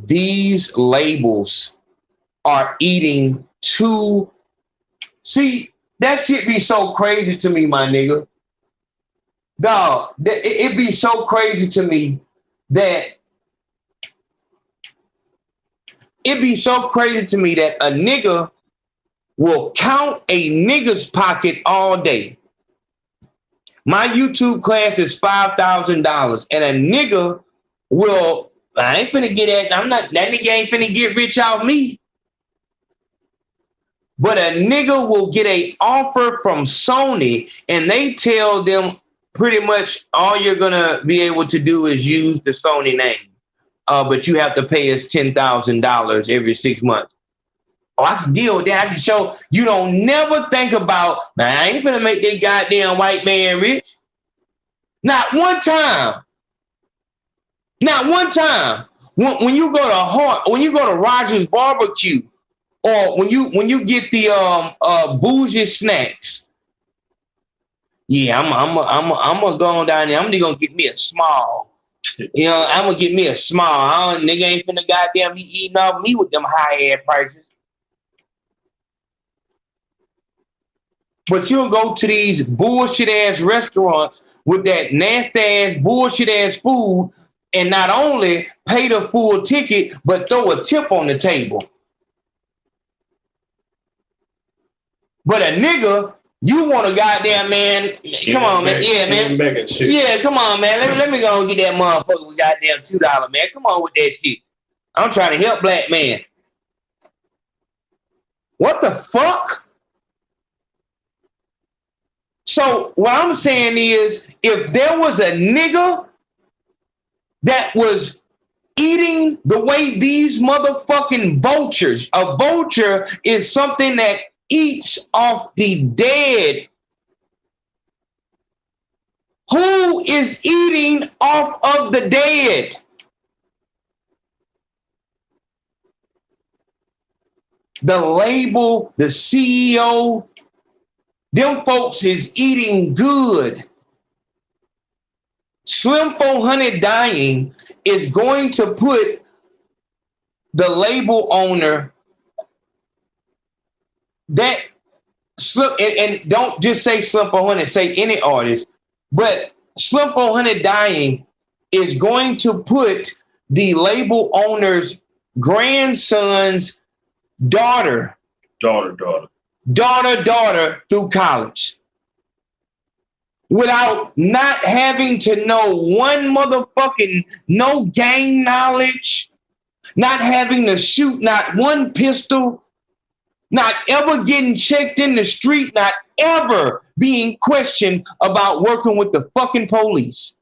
these labels are eating too. See, that shit be so crazy to me, my nigga. Dog, it be so crazy to me that a nigga will count a nigga's pocket all day. My YouTube class is $5,000, and a nigga will, I ain't finna get that nigga ain't finna get rich off me. But a nigga will get an offer from Sony, and they tell them pretty much all you're gonna be able to do is use the Sony name. But you have to pay us $10,000 every 6 months. Oh, I can deal with that. I can show you don't never think about, man, I ain't gonna make that goddamn white man rich. Not one time. Not one time. When you go to Rogers Barbecue, or when you get the bougie snacks, yeah, I'm gonna go on down there. I'm just gonna get me a small. You know, I'm gonna get me a small. Nigga ain't finna goddamn be eating off me with them high ass prices. But you'll go to these bullshit ass restaurants with that nasty ass bullshit ass food, and not only pay the full ticket, but throw a tip on the table. But a nigga You want a goddamn man? Come on, man. Yeah, man. Yeah, come on, man. Let me go and get that motherfucker with goddamn $2, man. Come on with that shit. I'm trying to help black men. What the fuck? So what I'm saying is, if there was a nigga that was eating the way these motherfucking vultures, a vulture is something that eats off the dead. Who is eating off of the dead? The label, the CEO, them folks is eating good. Slim 400 dying is going to put the label owner that Slim, and don't just say Slim 400, say any artist, but Slim 400 dying is going to put the label owner's grandson's daughter through college without not having to know one motherfucking, no gang knowledge, not having to shoot not one pistol, not ever getting checked in the street, not ever being questioned about working with the fucking police.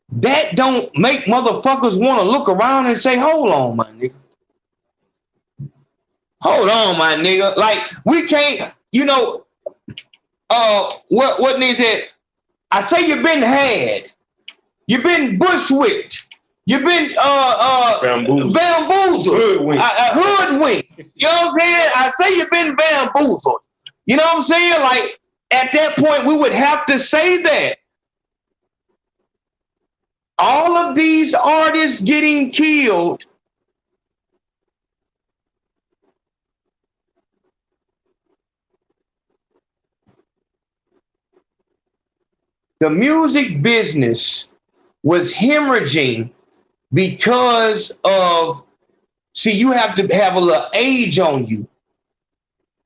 That don't make motherfuckers want to look around and say, hold on, my nigga. Hold on, my nigga. Like, we can't, you know, what nigga said? I say you've been had. You've been bushwicked. You've been bamboozled. Hoodwinked. You know what I'm saying? I say you've been bamboozled. You know what I'm saying? Like, at that point, we would have to say that. All of these artists getting killed the music business was hemorrhaging because of, see, you have to have a little age on you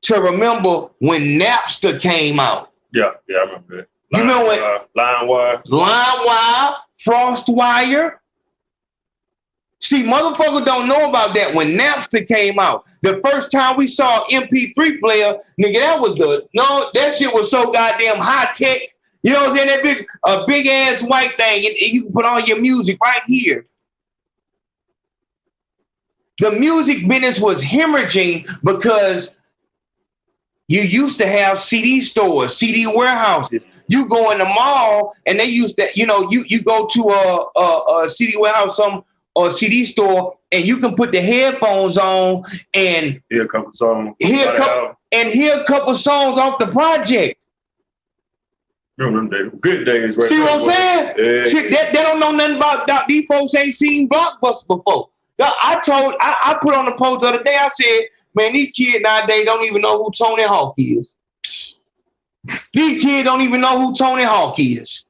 to remember when Napster came out. Yeah, I remember that. You know what? LimeWire, FrostWire. See, motherfuckers don't know about that. When Napster came out, the first time we saw MP3 player, nigga, that shit was so goddamn high tech. You know what I'm saying? That big ass white thing, and you can put all your music right here. The music business was hemorrhaging because you used to have CD stores, CD warehouses. You go in the mall, and they used to, you know, you go to a CD warehouse, or CD store, and you can put the headphones on and hear a couple songs. Hear a couple songs off the project. Remember them days, good days, right? See what I'm saying? Yeah. Shit, they don't know nothing about that. These folks ain't seen Blockbuster before. I put on the post the other day, I said, man, these kids nowadays don't even know who Tony Hawk is. These kids don't even know who Tony Hawk is.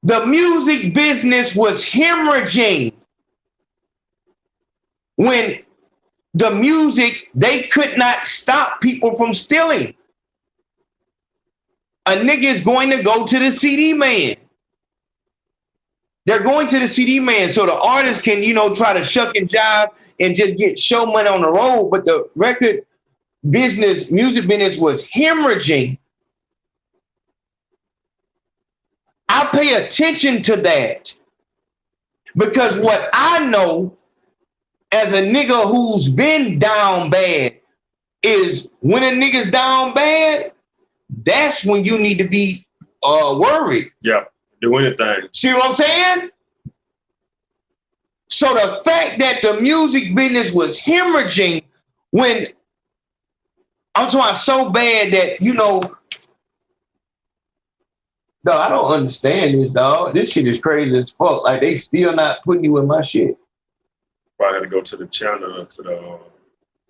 The music business was hemorrhaging when the music, they could not stop people from stealing. A nigga is going to go to the CD man. They're going to the CD man so the artist can, you know, try to shuck and jive and just get show money on the road. But the record business, music business was hemorrhaging. I pay attention to that because what I know as a nigga who's been down bad is when a nigga's down bad, that's when you need to be worried. Yeah, do anything. See what I'm saying? So the fact that the music business was hemorrhaging when I'm talking so bad that, you know, dog, I don't understand this, dog. This shit is crazy as fuck. Like, they still not putting you in my shit. Probably had to go to the channel to the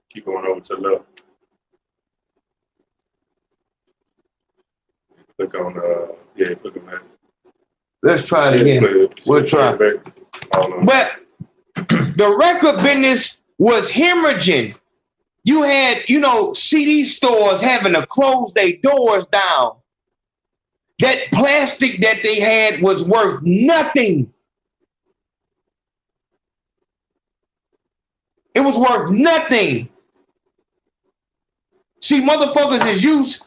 keep going over to the left. Click on click on that. Let's try it again. We'll try. But the record business was hemorrhaging. You had, CD stores having to close their doors down. That plastic that they had was worth nothing. It was worth nothing. See, motherfuckers is used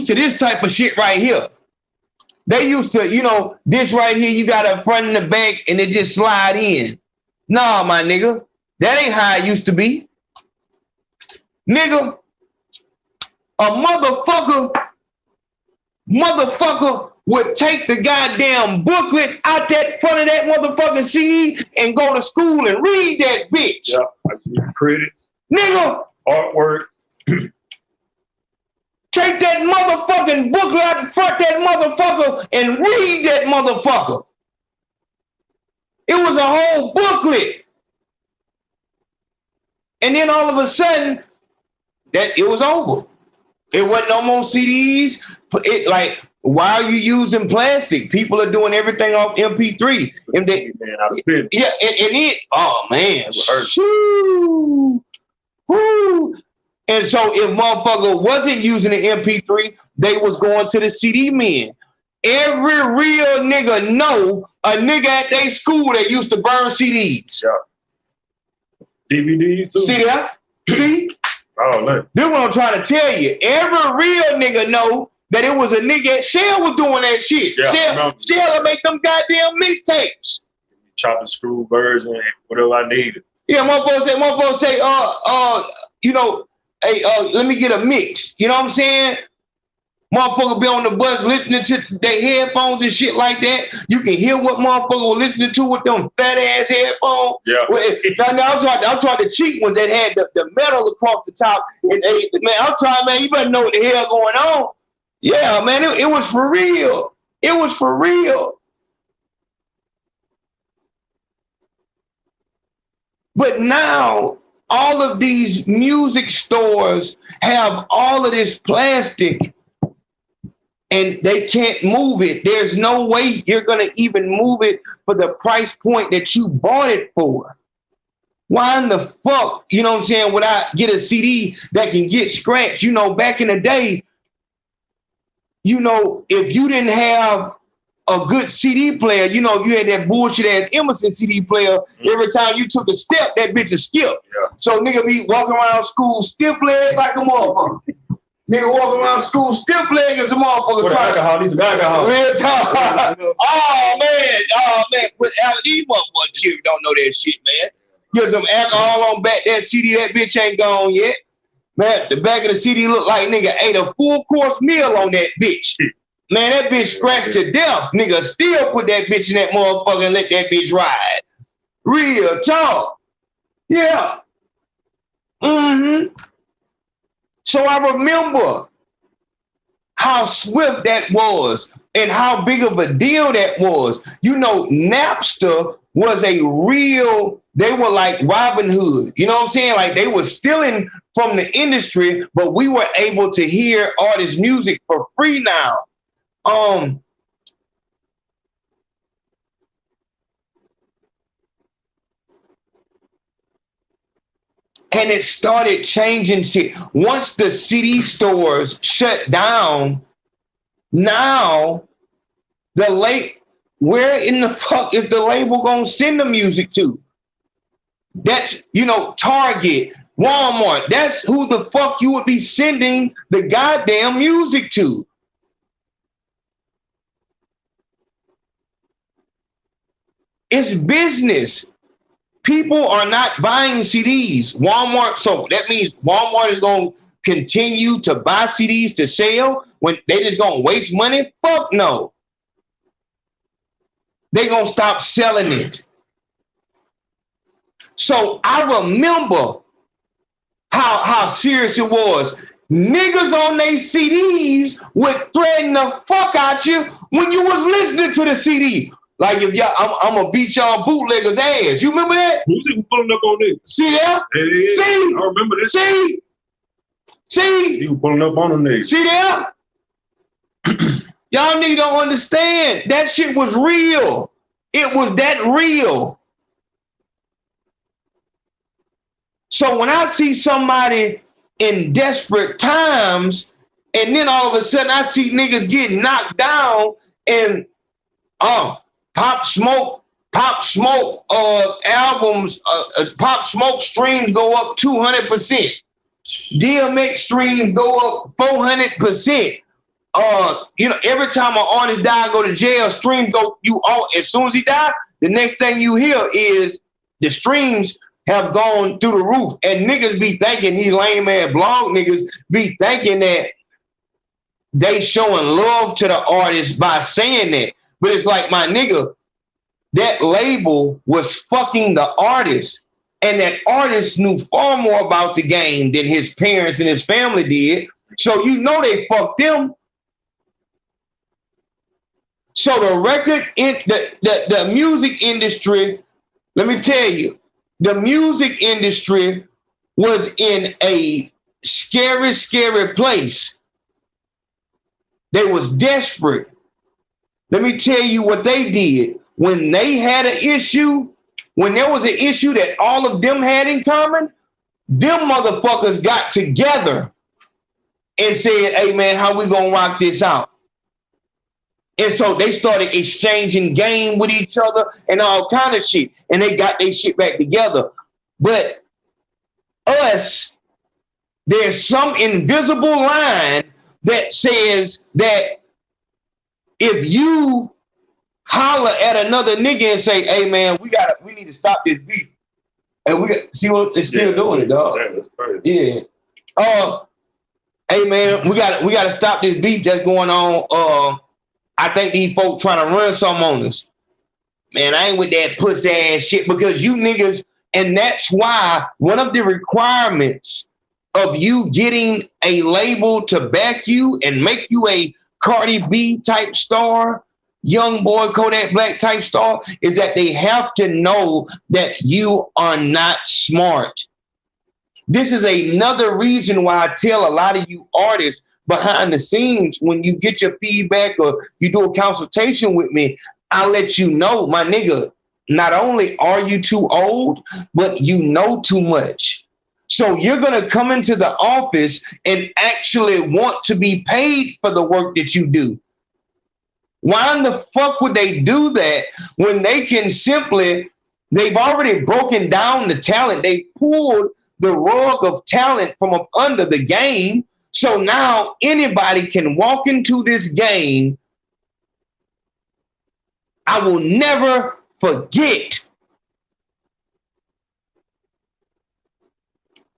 to this type of shit right here. They used to, this right here, you got a front and the back and it just slide in. Nah, my nigga, that ain't how it used to be. Nigga, a motherfucker would take the goddamn booklet out that front of that motherfucking CD and go to school and read that bitch. Yeah, I need credits. Nigga. Artwork. Take that motherfucking booklet out the front of that motherfucker and read that motherfucker. It was a whole booklet. And then all of a sudden, that it was over. It wasn't no more CDs. Why are you using plastic? People are doing everything off MP3. And they, yeah, and it, oh man, shoo, whoo. And so if motherfucker wasn't using the MP3, they was going to the CD men. Every real nigga know a nigga at their school that used to burn CDs. Yeah. DVDs too. See that? See? Oh, man. This is what I'm trying to tell you. Every real nigga know that it was a nigga. Shell was doing that shit. Yeah, Shell would make them goddamn mixtapes. Chop and screw version, whatever I needed. Yeah, motherfucker say, hey, let me get a mix. You know what I'm saying? Motherfucker be on the bus listening to their headphones and shit like that. You can hear what motherfucker was listening to with them fat ass headphones. Yeah. Now I'm trying to cheat ones that had the metal across the top. And man, I'm trying, man, you better know what the hell going on. Yeah, man, it was for real. It was for real. But now all of these music stores have all of this plastic and they can't move it. There's no way you're going to even move it for the price point that you bought it for. Why in the fuck, you know what I'm saying, would I get a CD that can get scratched? You know, back in the day, you know, if you didn't have a good CD player, you know, you had that bullshit ass Emerson CD player. Every time you took a step, that bitch would skip. Yeah. So nigga be walking around school stiff leg like a motherfucker. Nigga walking around school stiff leg as a motherfucker. What alcohol? These alcohol. Real talk. Oh man. But these motherfuckers don't know that shit, man. Get some alcohol on back that CD. That bitch ain't gone yet. Man, the back of the CD look like nigga ate a full course meal on that bitch. Man, that bitch scratched to death. Nigga still put that bitch in that motherfucker and let that bitch ride. Real talk. Yeah. Mm-hmm. So I remember how swift that was and how big of a deal that was. You know, Napster was a real, they were like Robin Hood. You know what I'm saying? Like they were stealing from the industry, but we were able to hear artists' music for free now. And it started changing shit. Once the CD stores shut down, now where in the fuck is the label gonna send the music to? That's, you know, Target, Walmart. That's who the fuck you would be sending the goddamn music to. It's business. People are not buying CDs. Walmart, so that means Walmart is going to continue to buy CDs to sell when they just going to waste money? Fuck no. They going to stop selling it. So I remember how serious it was. Niggas on their CDs would threaten the fuck out you when you was listening to the CD. Like if y'all, I'm gonna beat y'all bootleggers' ass. You remember that? Who's even pulling up on this? See that? Hey, see? I remember this. See? He was pulling up on them niggas. See that? Y'all niggas don't understand. That shit was real. It was that real. So when I see somebody in desperate times, and then all of a sudden I see niggas getting knocked down, and Pop Smoke albums, Pop Smoke streams go up 200%. DMX streams go up 400%. Every time an artist die, go to jail, streams go as soon as he die, the next thing you hear is the streams have gone through the roof. And niggas be thinking, these lame ass blog niggas be thinking that they showing love to the artist by saying that. But it's like, my nigga, that label was fucking the artist. And that artist knew far more about the game than his parents and his family did. So you know they fucked them. So the the music industry, let me tell you, the music industry was in a scary, scary place. They was desperate. Let me tell you what they did. When they had an issue, when there was an issue that all of them had in common, them motherfuckers got together and said, hey man, how we gonna rock this out? And so they started exchanging game with each other and all kind of shit. And they got their shit back together. But us, there's some invisible line that says that if you holler at another nigga and say, hey man, we need to stop this beef. And see what they're still doing it, dog. That's crazy. Yeah. Hey man, we gotta stop this beef that's going on. I think these folks trying to run something on us. Man, I ain't with that pussy ass shit, because you niggas, and that's why one of the requirements of you getting a label to back you and make you a Cardi B type star, Young Boy Kodak Black type star, is that they have to know that you are not smart. This is another reason why I tell a lot of you artists behind the scenes, when you get your feedback or you do a consultation with me, I'll let you know, my nigga, not only are you too old, but you know too much. So you're going to come into the office and actually want to be paid for the work that you do. Why in the fuck would they do that when they can simply, they've already broken down the talent. They pulled the rug of talent from up under the game. So now anybody can walk into this game. I will never forget.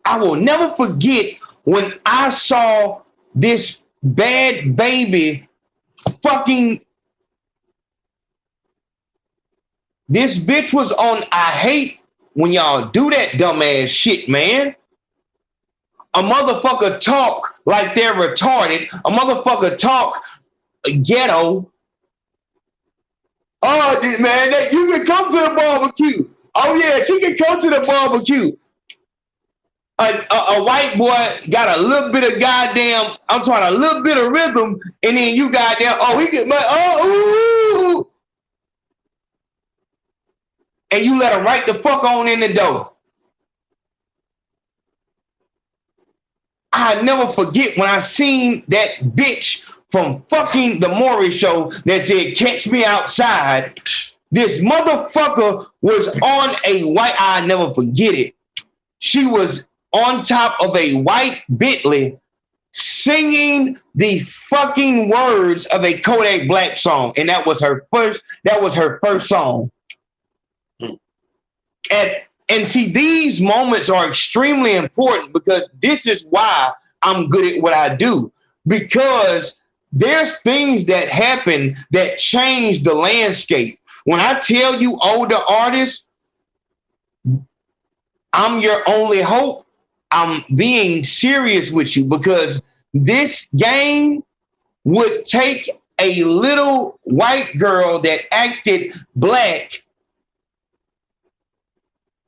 I will never forget when I saw this bad baby fucking. This bitch was on I hate when y'all do that dumbass shit, man. A motherfucker talk like they're retarded. A motherfucker talk ghetto. Oh, man, you can come to the barbecue. Oh, yeah, she can come to the barbecue. A white boy got a little bit of goddamn, I'm talking a little bit of rhythm, and then you goddamn, he get my, ooh. And you let him right the fuck on in the door. I never forget when I seen that bitch from fucking the Maury show that said, catch me outside. This motherfucker was on a white, I never forget it. She was on top of a white Bentley singing the fucking words of a Kodak Black song. And that was her first song. And see, these moments are extremely important, because this is why I'm good at what I do. Because there's things that happen that change the landscape. When I tell you older artists, I'm your only hope, I'm being serious with you, because this game would take a little white girl that acted black.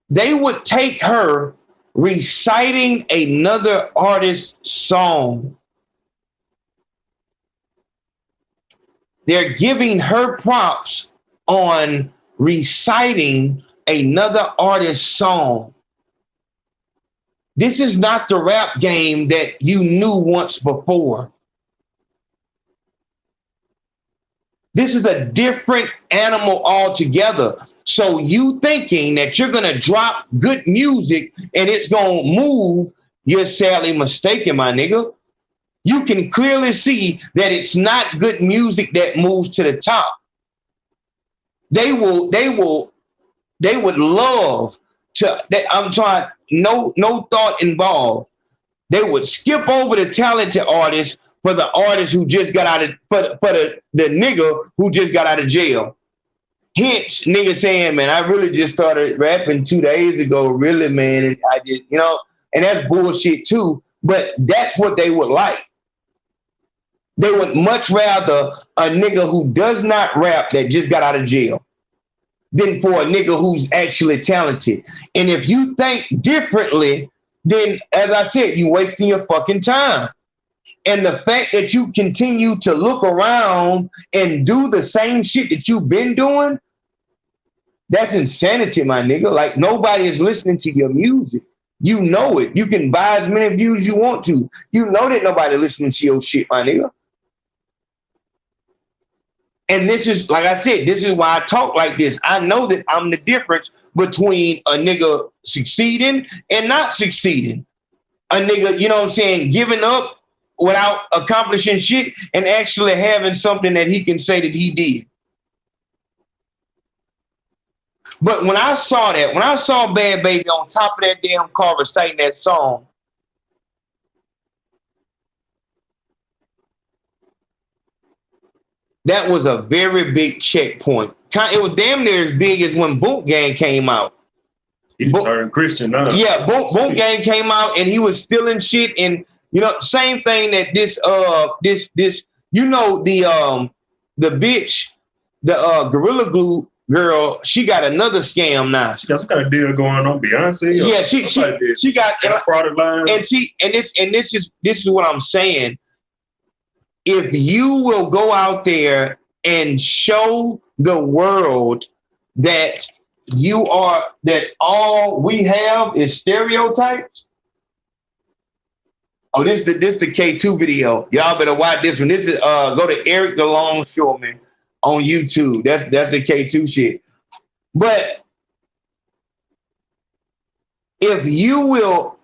They would take her reciting another artist's song. They're giving her props on reciting another artist's song. This is not the rap game that you knew once before. This is a different animal altogether. So you thinking that you're going to drop good music and it's going to move, you're sadly mistaken, my nigga. You can clearly see that it's not good music that moves to the top. They would love to, I'm trying, no thought involved. They would skip over the talented artist for the artist who just got out of, for the nigga who just got out of jail. Hence, nigga saying, man, I really just started rapping 2 days ago, really, man. And I just, you know, and that's bullshit too. But that's what they would like. They would much rather a nigga who does not rap that just got out of jail than for a nigga who's actually talented. And if you think differently, then, as I said, you wasting your fucking time. And the fact that you continue to look around and do the same shit that you've been doing, that's insanity, my nigga. Like, nobody is listening to your music. You know it. You can buy as many views as you want to. You know that nobody listening to your shit, my nigga. And this is, like I said, this is why I talk like this. I know that I'm the difference between a nigga succeeding and not succeeding. A nigga, you know what I'm saying, giving up without accomplishing shit and actually having something that he can say that he did. But when I saw that, when I saw Bad Baby on top of that damn car reciting that song, that was a very big checkpoint. It was damn near as big as when Boot Gang came out. He turned Christian now. Yeah, Boot Gang came out and he was stealing shit, and you know, same thing that this you know, the bitch, the Gorilla Glue girl, she got another scam now. She got some kind of deal going on, Beyonce. Yeah, she got fraud line. And this is what I'm saying. If you will go out there and show the world that you are, that all we have is stereotypes. Oh, this the K2 video. Y'all better watch this one. This is go to Eric the Longshoreman on YouTube. That's the K2 shit. But if you will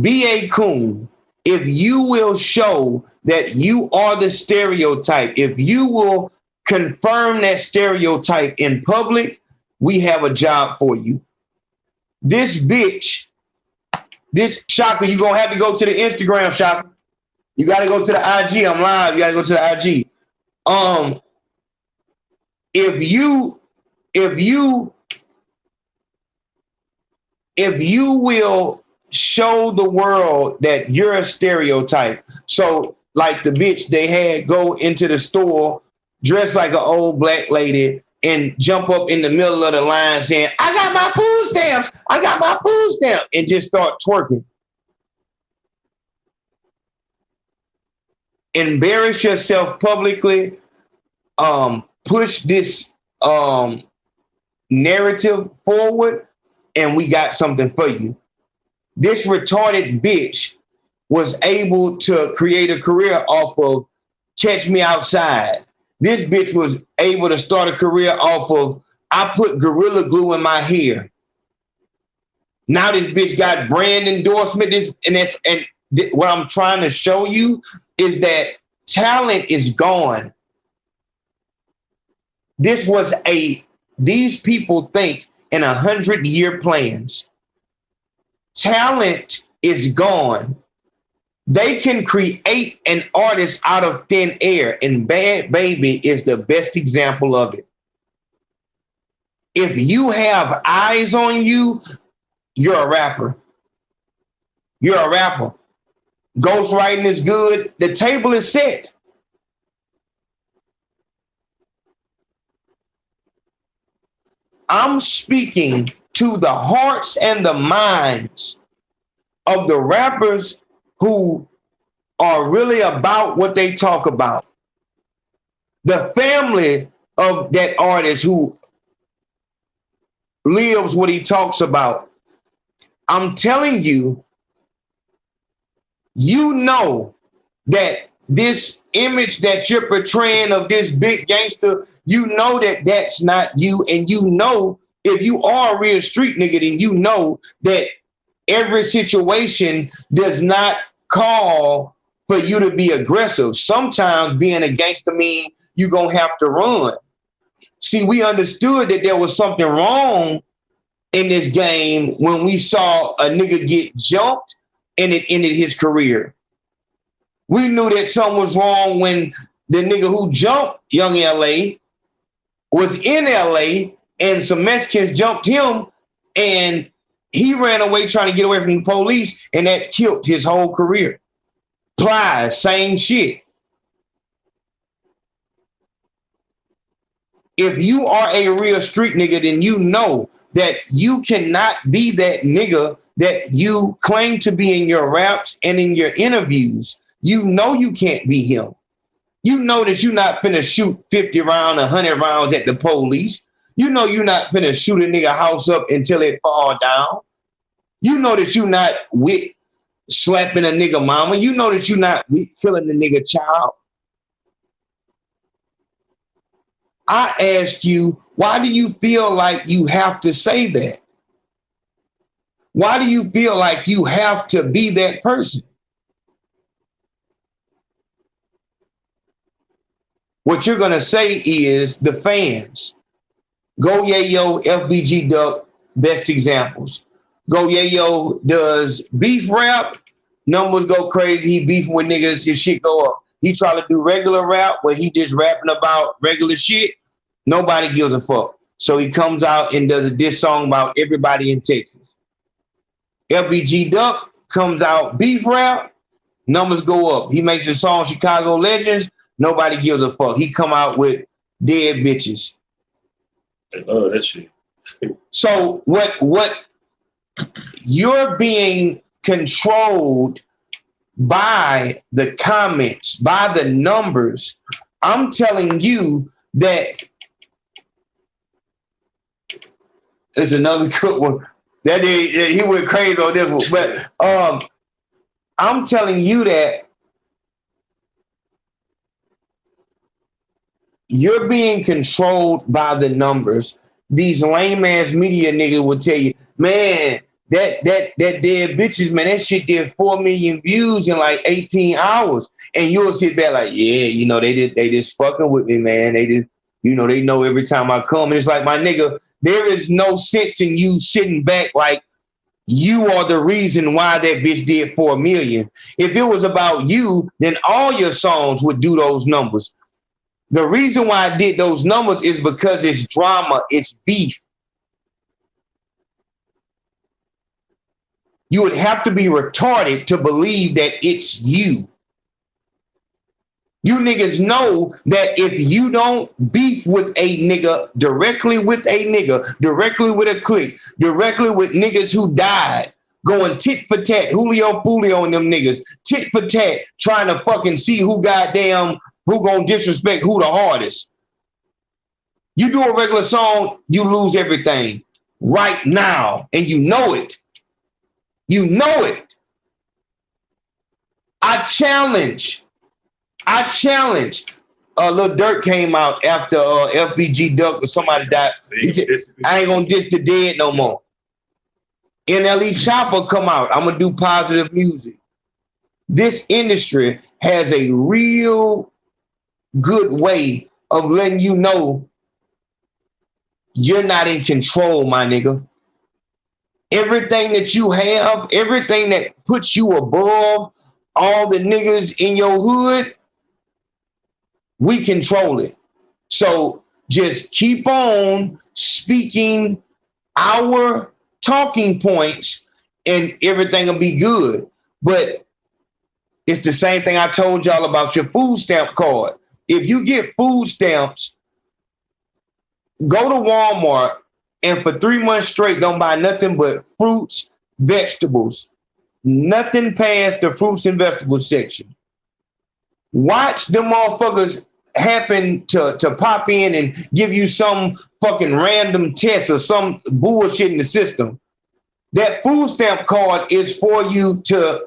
be a coon, if you will show that you are the stereotype, if you will confirm that stereotype in public, we have a job for you. This bitch, this Shaka, you're gonna have to go to the Instagram, Shaka. You gotta go to the IG. I'm live. You gotta go to the IG. If you will show the world that you're a stereotype. So like the bitch they had go into the store dressed like an old black lady and jump up in the middle of the line saying, I got my food stamps, I got my food stamp, and just start twerking. Embarrass yourself publicly, push this narrative forward, and we got something for you. This retarded bitch was able to create a career off of Catch Me Outside. This bitch was able to start a career off of I put Gorilla Glue in my hair. Now this bitch got brand endorsement. What I'm trying to show you is that talent is gone. These people think in 100-year plans. Talent is gone. They can create an artist out of thin air, and Bad Baby is the best example of it. If you have eyes on you, you're a rapper. You're a rapper. Ghostwriting is good. The table is set. I'm speaking to the hearts and the minds of the rappers who are really about what they talk about. The family of that artist who lives what he talks about. I'm telling you, you know that this image that you're portraying of this big gangster, you know that that's not you. And you know, if you are a real street nigga, then you know that every situation does not call for you to be aggressive. Sometimes being a gangster means you're going to have to run. See, we understood that there was something wrong in this game when we saw a nigga get jumped and it ended his career. We knew that something was wrong when the nigga who jumped Young LA was in LA and some Mexicans jumped him and he ran away trying to get away from the police, and that killed his whole career. Plies, same shit. If you are a real street nigga, then you know that you cannot be that nigga that you claim to be in your raps and in your interviews. You know you can't be him. You know that you're not finna shoot 50 rounds, 100 rounds at the police. You know you're not finna shoot a nigga house up until it fall down. You know that you're not with slapping a nigga mama. You know that you're not with killing a nigga child. I ask you, why do you feel like you have to say that? Why do you feel like you have to be that person? What you're going to say is the fans. Go Yayo, FBG Duck, best examples. Go Yayo does beef rap, numbers go crazy. He beefing with niggas, his shit go up. He try to do regular rap where he just rapping about regular shit. Nobody gives a fuck. So he comes out and does a diss song about everybody in Texas. FBG Duck comes out beef rap, numbers go up. He makes a song Chicago Legends. Nobody gives a fuck. He come out with dead bitches. They love that shit. So what you're being controlled by the comments, by the numbers. I'm telling you that there's another good one. That he went crazy on this one. But I'm telling you that you're being controlled by the numbers. These lame ass media niggas will tell you, man, that dead bitches, man, that shit did 4 million views in like 18 hours. And you'll sit there like, yeah, you know, they just fucking with me, man. They just, you know, they know every time I come. And it's like, my nigga, there is no sense in you sitting back like you are the reason why that bitch did 4 million. If it was about you, then all your songs would do those numbers. The reason why I did those numbers is because it's drama, it's beef. You would have to be retarded to believe that it's you. You niggas know that if you don't beef with a nigga, directly with a nigga, directly with a clique, directly with niggas who died, going tit for tat, Julio Fulio and them niggas, tit for tat, trying to fucking see who gonna disrespect who the hardest. You do a regular song, you lose everything right now, and you know it. You know it. I challenge. Lil Durk came out after FBG Duck or somebody died. He said, I ain't gonna diss the dead no more. NLE Chopper come out. I'm gonna do positive music. This industry has a real good way of letting you know you're not in control, my nigga. Everything that you have, everything that puts you above all the niggas in your hood, we control it. So just keep on speaking our talking points and everything will be good. But it's the same thing I told y'all about your food stamp card. If you get food stamps, go to Walmart and for 3 months straight, don't buy nothing but fruits, vegetables, nothing past the fruits and vegetables section. Watch them motherfuckers happen to pop in and give you some fucking random test or some bullshit in the system. That food stamp card is for you to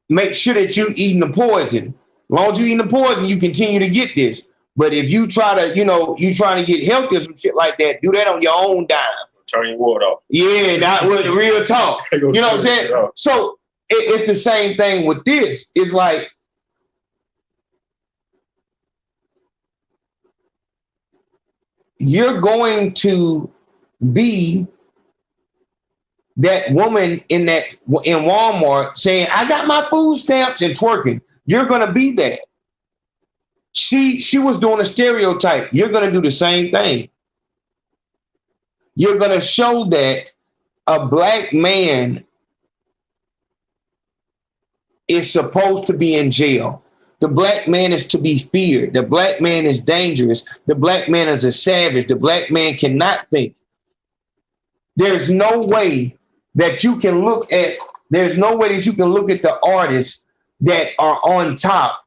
make sure that you eating the poison. As long as you eating the poison, you continue to get this. But if you try to, you trying to get healthy or some shit like that, do that on your own dime. Turn your water off. Yeah, that was the real talk. You know what I'm saying? So it's the same thing with this. It's like, you're going to be that woman in Walmart saying, I got my food stamps and twerking. You're going to be that. She was doing a stereotype. You're going to do the same thing. You're going to show that a black man is supposed to be in jail. The black man is to be feared. The black man is dangerous. The black man is a savage. The black man cannot think. There's no way that you can look at the artists that are on top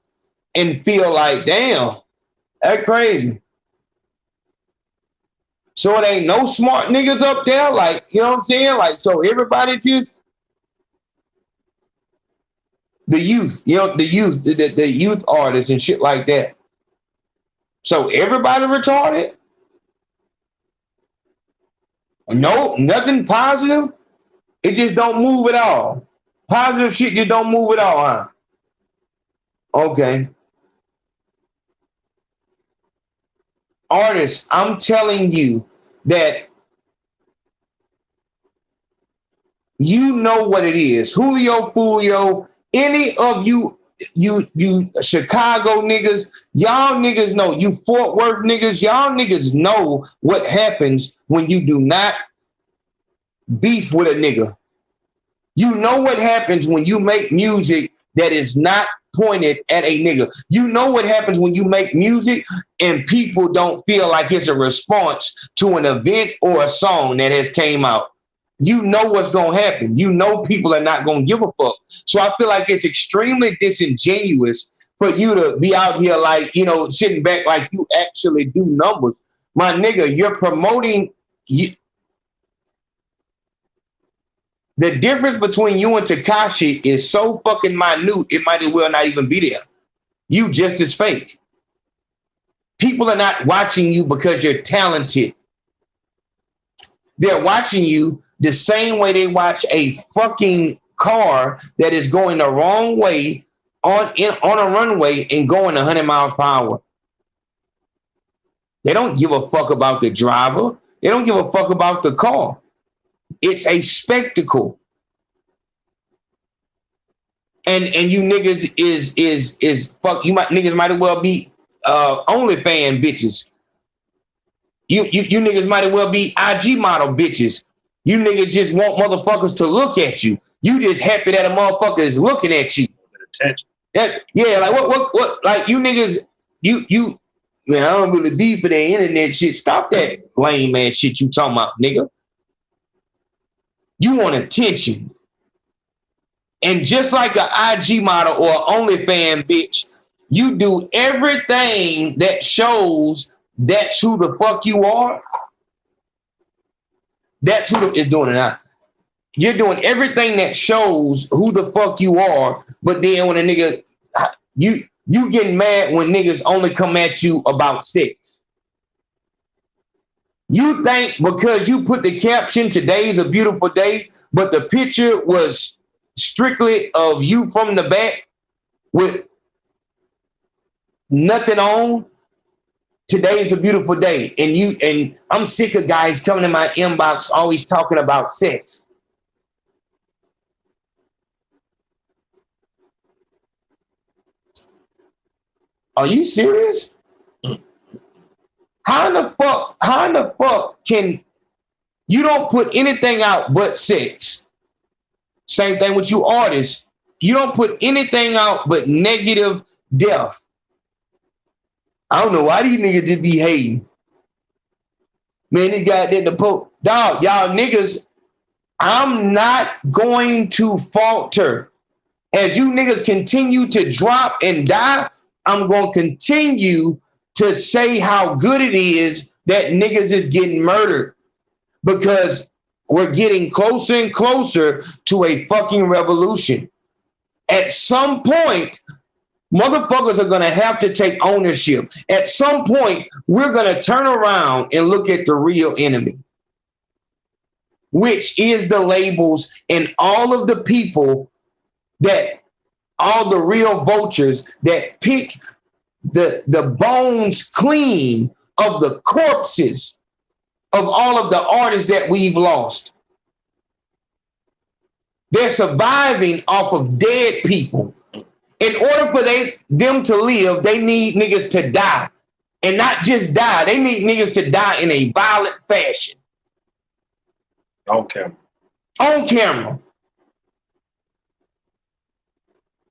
and feel like, damn, that's crazy. So it ain't no smart niggas up there, like, you know what I'm saying? Like, so everybody just the youth artists and shit like that. So everybody retarded? No, nothing positive. It just don't move at all. Positive shit just don't move at all, huh? Okay. Artists, I'm telling you that you know what it is. Julio, Fulio, any of you Chicago niggas, y'all niggas know. You Fort Worth niggas, y'all niggas know what happens when you do not beef with a nigga. You know what happens when you make music that is not pointed at a nigga. You know what happens when you make music and people don't feel like it's a response to an event or a song that has came out. You know what's going to happen. You know people are not going to give a fuck. So I feel like it's extremely disingenuous for you to be out here like, sitting back like you actually do numbers. My nigga, you're promoting... The difference between you and Tekashi is so fucking minute, it might as well not even be there. You just as fake. People are not watching you because you're talented. They're watching you the same way they watch a fucking car that is going the wrong way on a runway and going 100 miles per hour. They don't give a fuck about the driver. They don't give a fuck about the car. It's a spectacle. And you niggas is fuck. Niggas might as well be OnlyFans bitches. You niggas might as well be IG model bitches. You niggas just want motherfuckers to look at you. You just happy that a motherfucker is looking at you. Attention. Yeah, like what like you niggas, you man, I don't really be for that internet shit. Stop that lame ass shit you talking about, nigga. You want attention. And just like an IG model or OnlyFans bitch, you do everything that shows that's who the fuck you are. That's who is doing it now. You're doing everything that shows who the fuck you are, but then when a nigga, you getting mad when niggas only come at you about sex. You think because you put the caption, "Today's a beautiful day," but the picture was strictly of you from the back with nothing on. Today's a beautiful day. And I'm sick of guys coming in my inbox always talking about sex. Are you serious? How in the fuck can you don't put anything out but sex? Same thing with you artists. You don't put anything out but negative death. I don't know why these niggas just be hating. Man, this guy did the post. Dog, y'all niggas, I'm not going to falter. As you niggas continue to drop and die, I'm going to continue to say how good it is that niggas is getting murdered, because we're getting closer and closer to a fucking revolution. At some point, motherfuckers are going to have to take ownership. At some point, we're going to turn around and look at the real enemy, which is the labels and all of the people that, all the real vultures that pick the bones clean of the corpses of all of the artists that we've lost. They're surviving off of dead people. In order for them to live, they need niggas to die. And not just die, they need niggas to die in a violent fashion. On camera. On camera.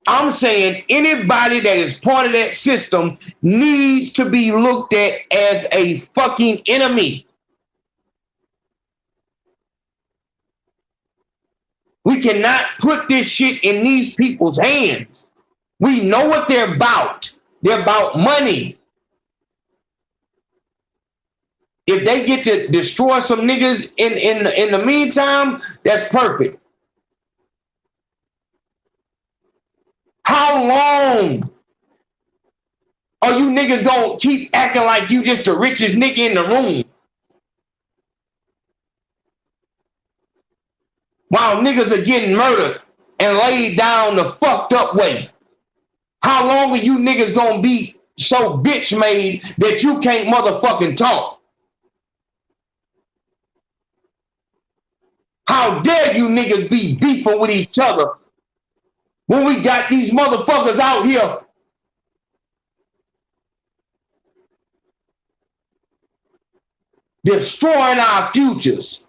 I'm saying anybody that is part of that system needs to be looked at as a fucking enemy. We cannot put this shit in these people's hands. We know what they're about. They're about money. If they get to destroy some niggas in the meantime, that's perfect. How long are you niggas gonna keep acting like you just the richest nigga in the room, while niggas are getting murdered and laid down the fucked up way? How long are you niggas gonna be so bitch made that you can't motherfucking talk? How dare you niggas be beefing with each other when we got these motherfuckers out here destroying our futures,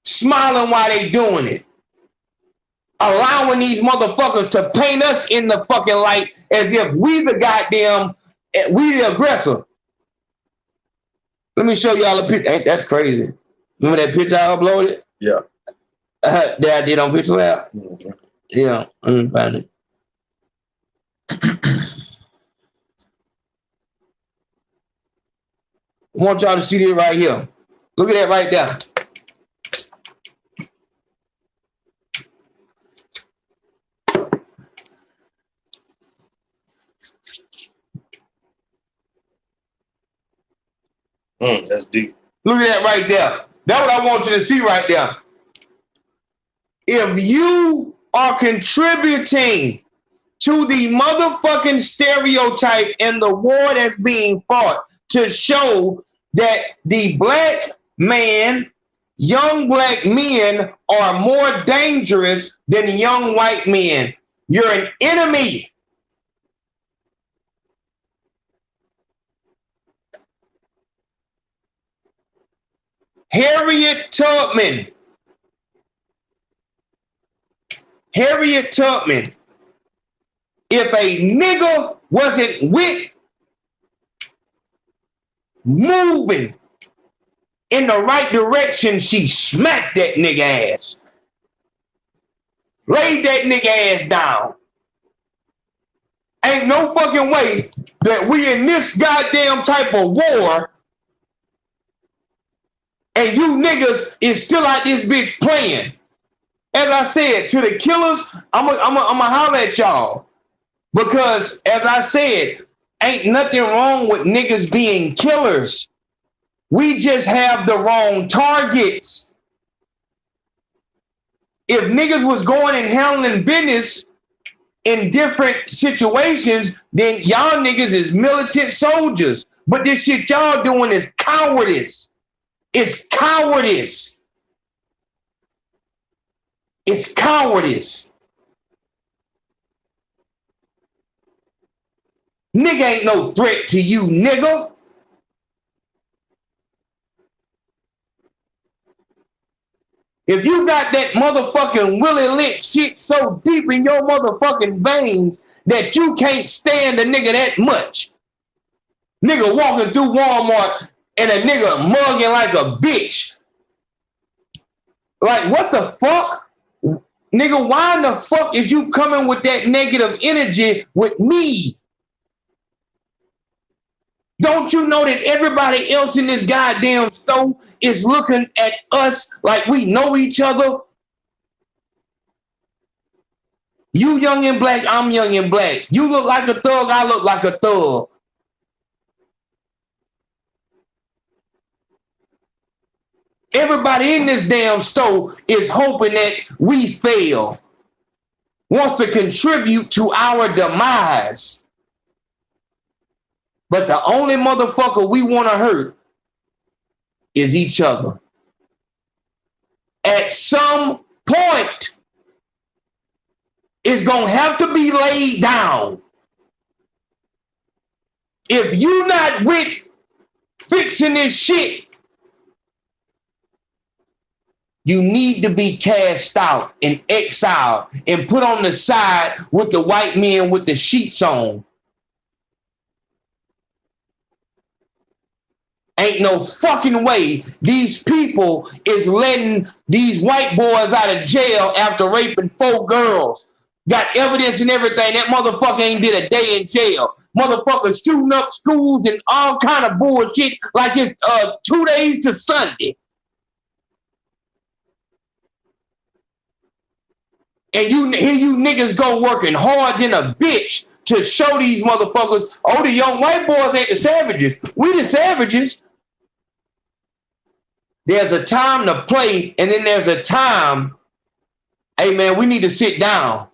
smiling while they doing it, allowing these motherfuckers to paint us in the fucking light as if we the goddamn, we the aggressor. Let me show y'all a picture. Ain't that crazy? Remember that picture I uploaded? Yeah. That I did on Picture Lab? Mm-hmm. Yeah, let me find it. I want y'all to see this right here. Look at that right there. That's deep. Look at that right there. That's what I want you to see right there. If you are contributing to the motherfucking stereotype and the war that's being fought to show that the black man, young black men are more dangerous than young white men, you're an enemy. Harriet Tubman, if a nigga wasn't with moving in the right direction, she smacked that nigga ass. Laid that nigga ass down. Ain't no fucking way that we in this goddamn type of war and you niggas is still out this bitch playing. As I said, to the killers, I'm gonna holler at y'all. Because, as I said, ain't nothing wrong with niggas being killers. We just have the wrong targets. If niggas was going and handling business in different situations, then y'all niggas is militant soldiers. But this shit y'all doing is cowardice. It's cowardice. It's cowardice. Nigga ain't no threat to you, nigga. If you got that motherfucking Willie Lynch shit so deep in your motherfucking veins that you can't stand a nigga that much, nigga walking through Walmart and a nigga mugging like a bitch. Like, what the fuck? Nigga, why in the fuck is you coming with that negative energy with me? Don't you know that everybody else in this goddamn store is looking at us like we know each other? You young and black, I'm young and black. You look like a thug, I look like a thug. Everybody in this damn store is hoping that we fail, wants to contribute to our demise. But the only motherfucker we want to hurt is each other. At some point, it's going to have to be laid down. If you not with fixing this shit, you need to be cast out and exiled and put on the side with the white men with the sheets on. Ain't no fucking way these people is letting these white boys out of jail after raping 4 girls. Got evidence and everything. That motherfucker ain't did a day in jail. Motherfucker shooting up schools and all kind of bullshit like it's 2 days to Sunday. And here you niggas go working hard than a bitch to show these motherfuckers, oh, the young white boys ain't the savages. We the savages. There's a time to play, and then there's a time, hey man, we need to sit down.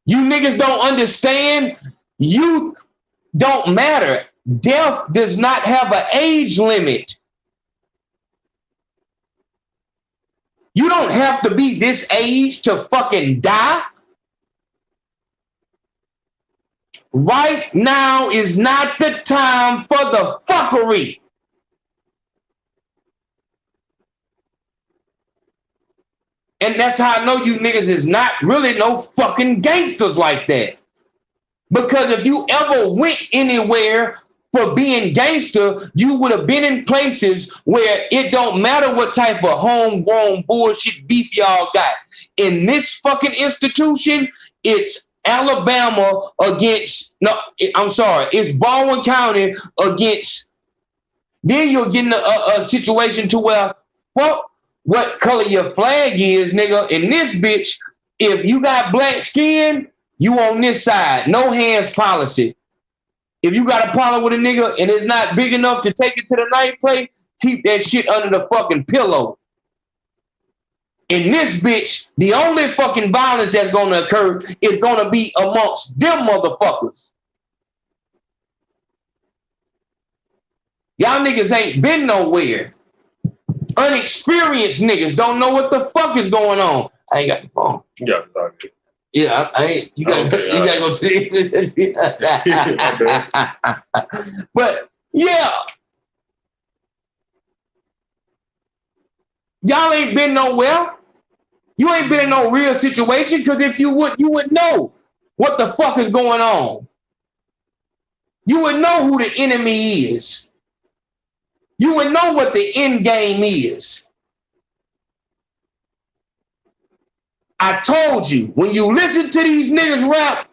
You niggas don't understand. Youth don't matter. Death does not have an age limit. You don't have to be this age to fucking die. Right now is not the time for the fuckery. And that's how I know you niggas is not really no fucking gangsters like that. Because if you ever went anywhere for being gangster, you would have been in places where it don't matter what type of homegrown bullshit beef y'all got. In this fucking institution, it's Alabama against, it's Baldwin County against, then you'll get in a situation to where, fuck what color your flag is, nigga. In this bitch, if you got black skin, you on this side. No hands policy. If you got a problem with a nigga and it's not big enough to take it to the night play, keep that shit under the fucking pillow. In this bitch, the only fucking violence that's gonna occur is gonna be amongst them motherfuckers. Y'all niggas ain't been nowhere. Unexperienced niggas don't know what the fuck is going on. I ain't got the phone. Yeah, sorry. Yeah, I ain't. You gotta go see. But yeah, y'all ain't been nowhere. You ain't been in no real situation. Because if you would know what the fuck is going on. You would know who the enemy is. You would know what the end game is. I told you, when you listen to these niggas rap,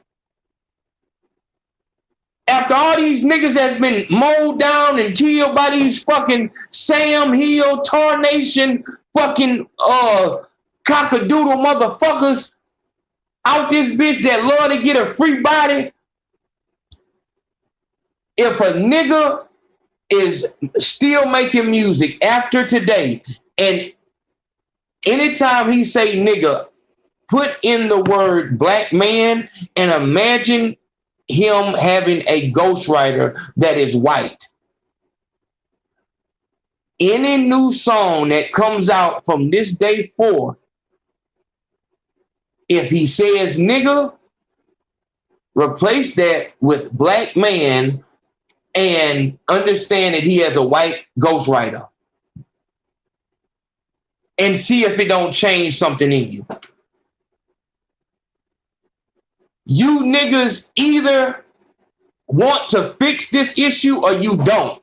after all these niggas that's been mowed down and killed by these fucking Sam Hill, Tarnation, fucking cockadoodle motherfuckers out this bitch that love to get a free body, if a nigga is still making music after today, and anytime he say nigga, put in the word black man and imagine him having a ghostwriter that is white. Any new song that comes out from this day forth, if he says nigga, replace that with black man and understand that he has a white ghostwriter. And see if it don't change something in you. You niggas either want to fix this issue or you don't.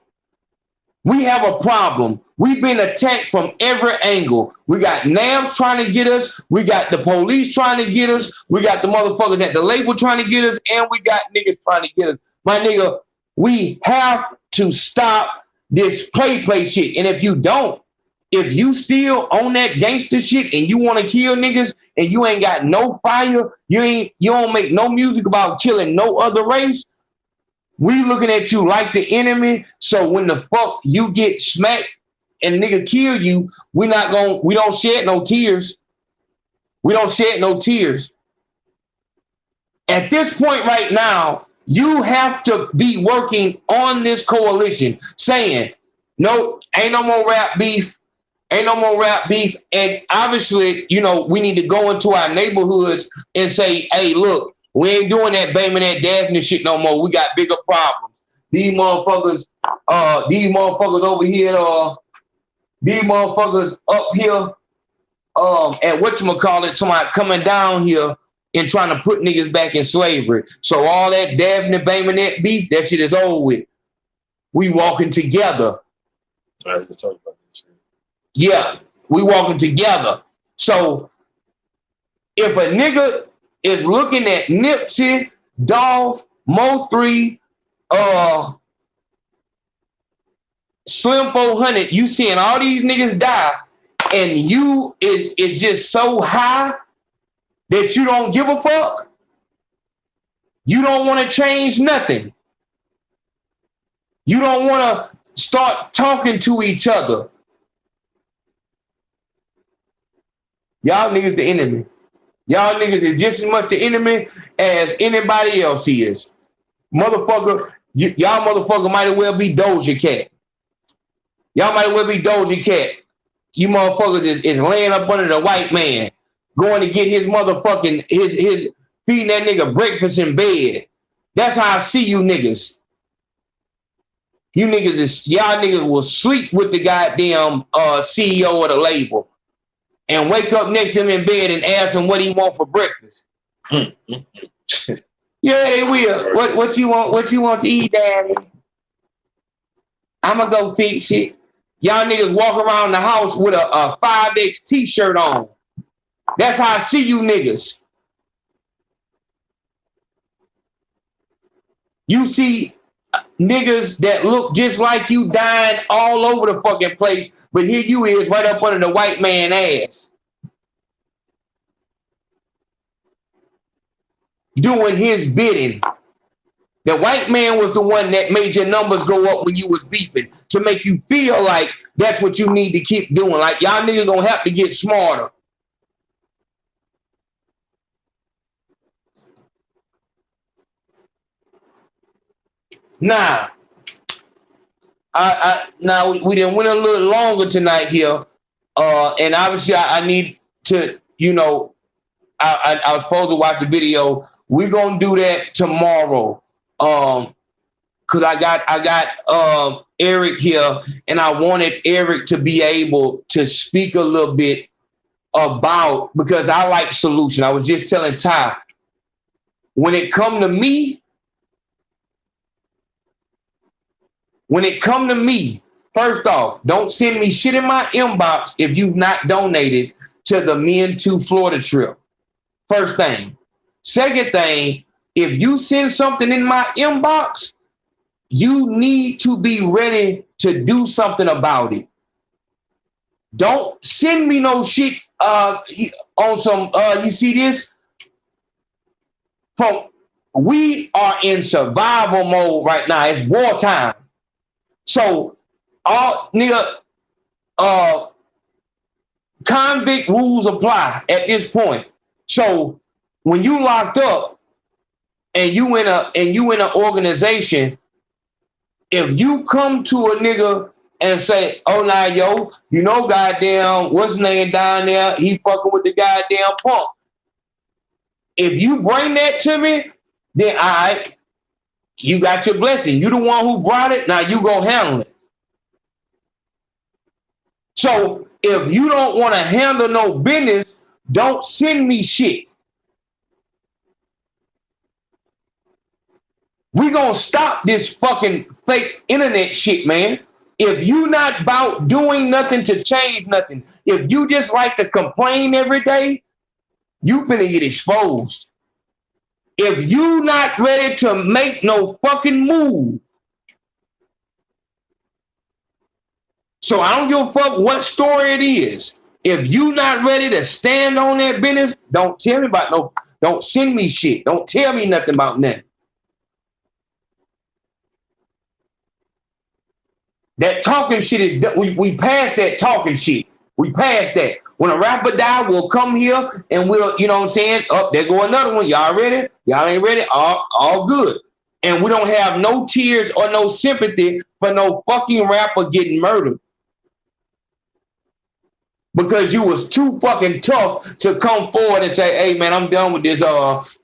We have a problem. We've been attacked from every angle. We got NAMs trying to get us. We got the police trying to get us. We got the motherfuckers at the label trying to get us. And we got niggas trying to get us. My nigga, We have to stop this play shit. And if you don't, if you still on that gangster shit and you want to kill niggas and you ain't got no fire, you don't make no music about killing no other race, we looking at you like the enemy. So when the fuck you get smacked and nigga kill you, we don't shed no tears. We don't shed no tears. At this point right now, you have to be working on this coalition saying, no, ain't no more rap beef. Ain't no more rap beef. And obviously, you know, we need to go into our neighborhoods and say, hey, look, we ain't doing that Bama that Daphne shit no more. We got bigger problems. These motherfuckers over here, these motherfuckers up here, at whatchamacallit, somebody coming down here and trying to put niggas back in slavery. So all that Daphne Bama that beef, that shit is over with. We walking together. I have to talk about this shit. Yeah, we walking together. So if a nigga is looking at Nipsey, Dolph, Mo3, Slim 400, you seeing all these niggas die, and you is just so high that you don't give a fuck. You don't want to change nothing. You don't want to start talking to each other. Y'all niggas the enemy. Y'all niggas is just as much the enemy as anybody else is. Motherfucker, y'all motherfucker might as well be Doja Cat. Y'all might as well be Doja Cat. You motherfuckers is laying up under the white man, going to get his motherfucking, his feeding that nigga breakfast in bed. That's how I see you niggas. You niggas y'all niggas will sleep with the goddamn CEO of the label and wake up next to him in bed and ask him what he want for breakfast. Yeah, they will. What you want? What you want to eat, Daddy? I'ma go fix it. Y'all niggas walk around the house with a 5X t-shirt on. That's how I see you niggas. You see niggas that look just like you dying all over the fucking place, but here you is right up under the white man ass. Doing his bidding. The white man was the one that made your numbers go up when you was beefing to make you feel like that's what you need to keep doing. Like y'all niggas gonna have to get smarter. Now, now we done went a little longer tonight here, and obviously I need to, you know, I was supposed to watch the video. We're gonna do that tomorrow, cause I got Eric here, and I wanted Eric to be able to speak a little bit about, because I like solution. I was just telling Ty, when it come to me. When it come to me, first off, don't send me shit in my inbox if you've not donated to the Men to Florida trip. First thing. Second thing, if you send something in my inbox, you need to be ready to do something about it. Don't send me no shit on some, you see this? We are in survival mode right now. It's wartime. So all nigga, convict rules apply at this point. So when you locked up and you in an organization, if you come to a nigga and say, "Oh nah, yo, you know, goddamn, what's his name down there? He fucking with the goddamn punk." If you bring that to me, then you got your blessing. You the one who brought it. Now you gonna handle it. So if you don't want to handle no business, don't send me shit. We gonna stop this fucking fake internet shit, man. If you not about doing nothing to change nothing, if you just like to complain every day, you finna get exposed. If you not ready to make no fucking move, So I don't give a fuck what story it is. If you not ready to stand on that business, don't tell me about no, don't send me shit. Don't tell me nothing about nothing. That talking shit is done. We passed that talking shit. We passed that. When a rapper die, we'll come here and we'll, you know what I'm saying? Oh, there go another one. Y'all ready? Y'all ain't ready? All good. And we don't have no tears or no sympathy for no fucking rapper getting murdered. Because you was too fucking tough to come forward and say, hey man, I'm done with this.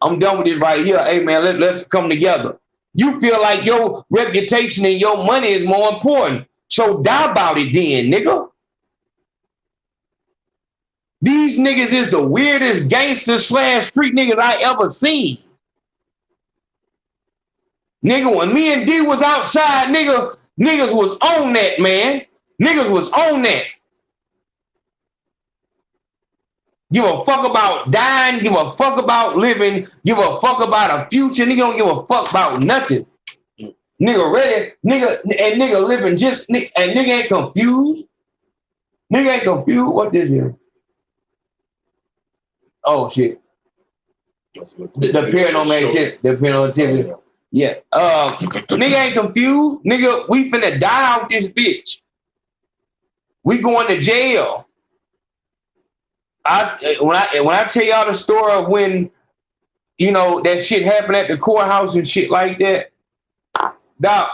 I'm done with this right here. Hey man, let's come together. You feel like your reputation and your money is more important. So die about it then, nigga. These niggas is the weirdest gangster / street niggas I ever seen. Nigga, when me and D was outside, niggas was on that, man. Niggas was on that. Give a fuck about dying, give a fuck about living, give a fuck about a future. Nigga don't give a fuck about nothing. Nigga ready, nigga living just, and nigga ain't confused. Nigga ain't confused. What this is? Oh shit. The paranormal activity. The paranormal activity. Yeah. Nigga ain't confused. Nigga, we finna die out this bitch. We going to jail. When I tell y'all the story of when, you know, that shit happened at the courthouse and shit like that, Doc.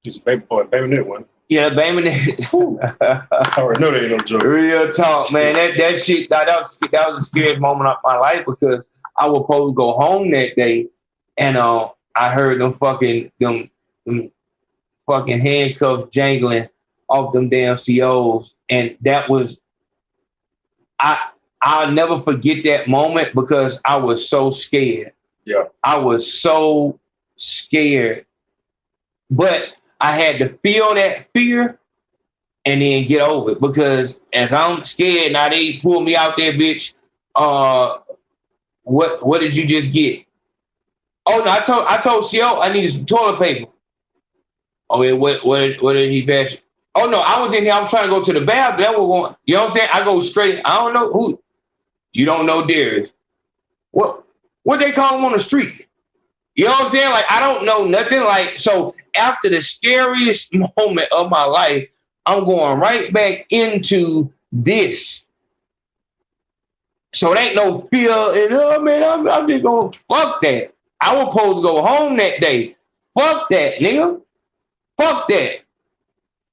It's a baby net one. Yeah, baby net. I already know that ain't no joke. Real talk, man. That shit, that was the scariest moment of my life because I was supposed to go home that day, and I heard them fucking handcuffs jangling off them damn COs, and that was. I'll never forget that moment because I was so scared. Yeah. I was so scared. But I had to feel that fear and then get over it because as I'm scared, now they pull me out there, bitch. What did you just get? Oh no, I told CO I needed some toilet paper. Oh yeah, what did he pass you? Oh no, I was in here. I was trying to go to the bathroom. That was going. You know what I'm saying? I go straight. I don't know who. You don't know Darius. What they call him on the street? You know what I'm saying? Like I don't know nothing. Like so, after the scariest moment of my life, I'm going right back into this. So it ain't no fear. And oh man, I'm just going fuck that. I was supposed to go home that day. Fuck that, nigga. Fuck that.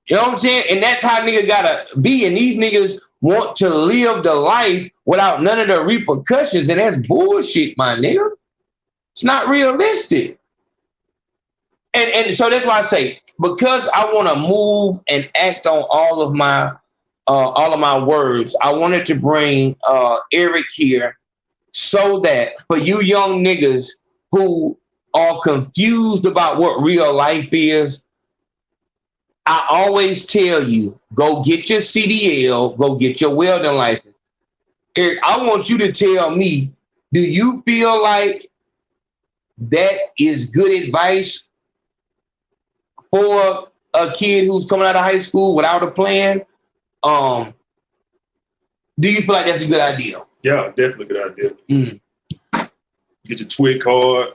You know what I'm saying? And that's how nigga gotta be. And these niggas want to live the life without none of the repercussions. And that's bullshit, my nigga. It's not realistic. And so that's why I say, because I want to move and act on all of my words, I wanted to bring Eric here so that for you young niggas who are confused about what real life is, I always tell you, go get your CDL, go get your welding license. Eric, I want you to tell me, do you feel like that is good advice for a kid who's coming out of high school without a plan? Do you feel like that's a good idea? Yeah, definitely a good idea. Mm. Get your TWIC card.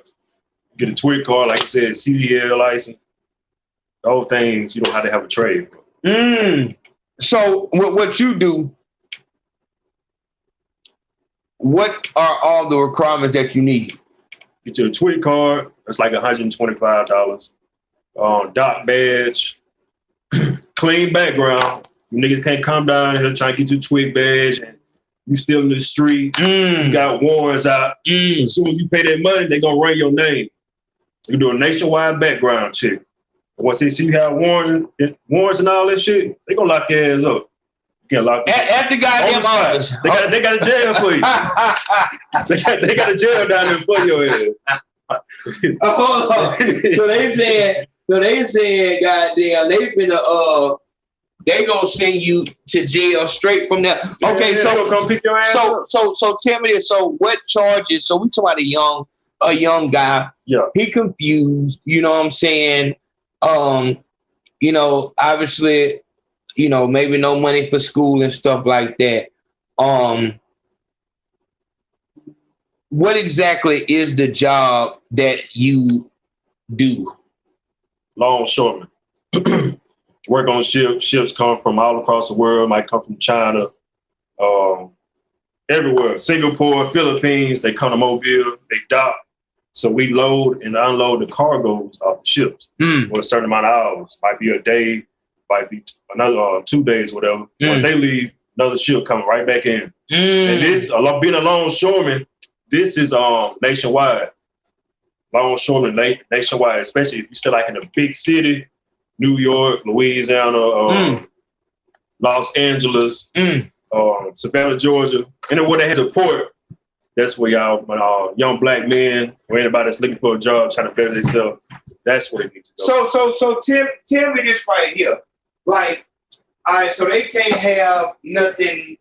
Get a TWIC card, like I said, CDL license. Those things you don't have to have a trade for. So what you do, what are all the requirements that you need? Get your TWIC card. That's like $125. Doc badge. Clean background. You niggas can't come down here trying to get your TWIC badge and you still in the street. You got warrants out. As soon as you pay that money, they gonna run your name. You do a nationwide background check. Once they see you have warrants and all that shit, they gonna lock your ass up. You can't lock at the goddamn office. They got a jail for you. they got a jail down there for your ass. Hold on. So they said, goddamn, they gonna send you to jail straight from there. Okay, so come pick your ass up. So tell me this. So what charges? So we talking about a young guy. Yeah. He confused. You know what I'm saying? You know, obviously, you know, maybe no money for school and stuff like that. What exactly is the job that you do? Longshoreman. Work on ships. Ships come from all across the world. Might come from China, everywhere. Singapore, Philippines. They come to Mobile. They dock. So we load and unload the cargoes off the ships for a certain amount of hours. Might be a day. Might be another 2 days, whatever. Once they leave, another ship coming right back in. And this, being a longshoreman, this is nationwide. Longshoreman nationwide, especially if you're still like in a big city, New York, Louisiana, Los Angeles, Savannah, Georgia, anywhere that has a port. That's where y'all, young black men or anybody that's looking for a job, trying to better themselves, that's where they need to go. So tell me this right here. Like, all right, so they can't have nothing,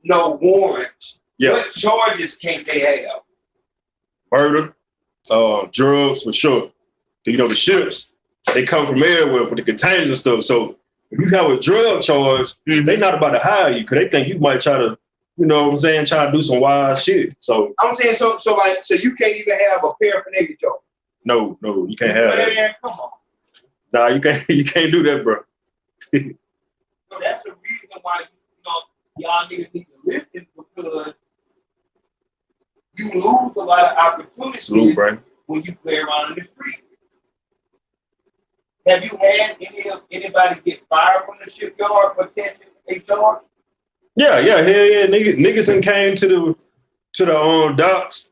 no warrants. Yeah. What charges can't they have? Murder, drugs for sure. You know, the ships, they come from everywhere with the containers and stuff. So if you have a drug charge, they not about to hire you because they think you might try to, you know what I'm saying, try to do some wild shit. So I'm saying, so you can't even have a paraphernalia charge. No, you can't have that. Man, come on. Nah, you can't do that, bro. So that's the reason why y'all need to listen, because you lose a lot of opportunities when you play around in the street. Have you had anybody get fired from the shipyard for catching a charge? Yeah, hell yeah. Niggas done came to the docks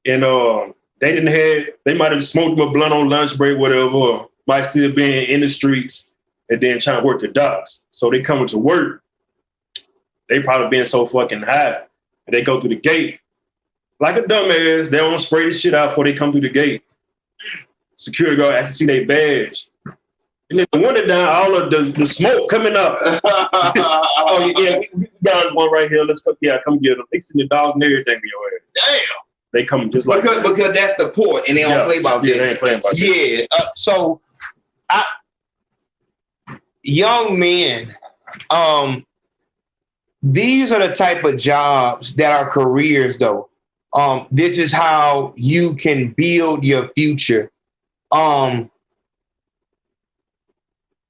and they might have smoked them a blunt on lunch break, whatever, or might still be in the streets and then trying to work the docks. So they coming to work. They probably been so fucking high. And they go through the gate. Like a dumbass, they don't spray this shit out before they come through the gate. Security guard has to see their badge. And then the window down, all of the smoke coming up. Oh, yeah, we got one right here. Let's go. Yeah, come get them. They send the dogs and everything in your ass. Damn. They come just like because that's the port, and they don't play about that. Yeah, they ain't playing about that. Yeah. So, young men, these are the type of jobs that are careers, though. This is how you can build your future.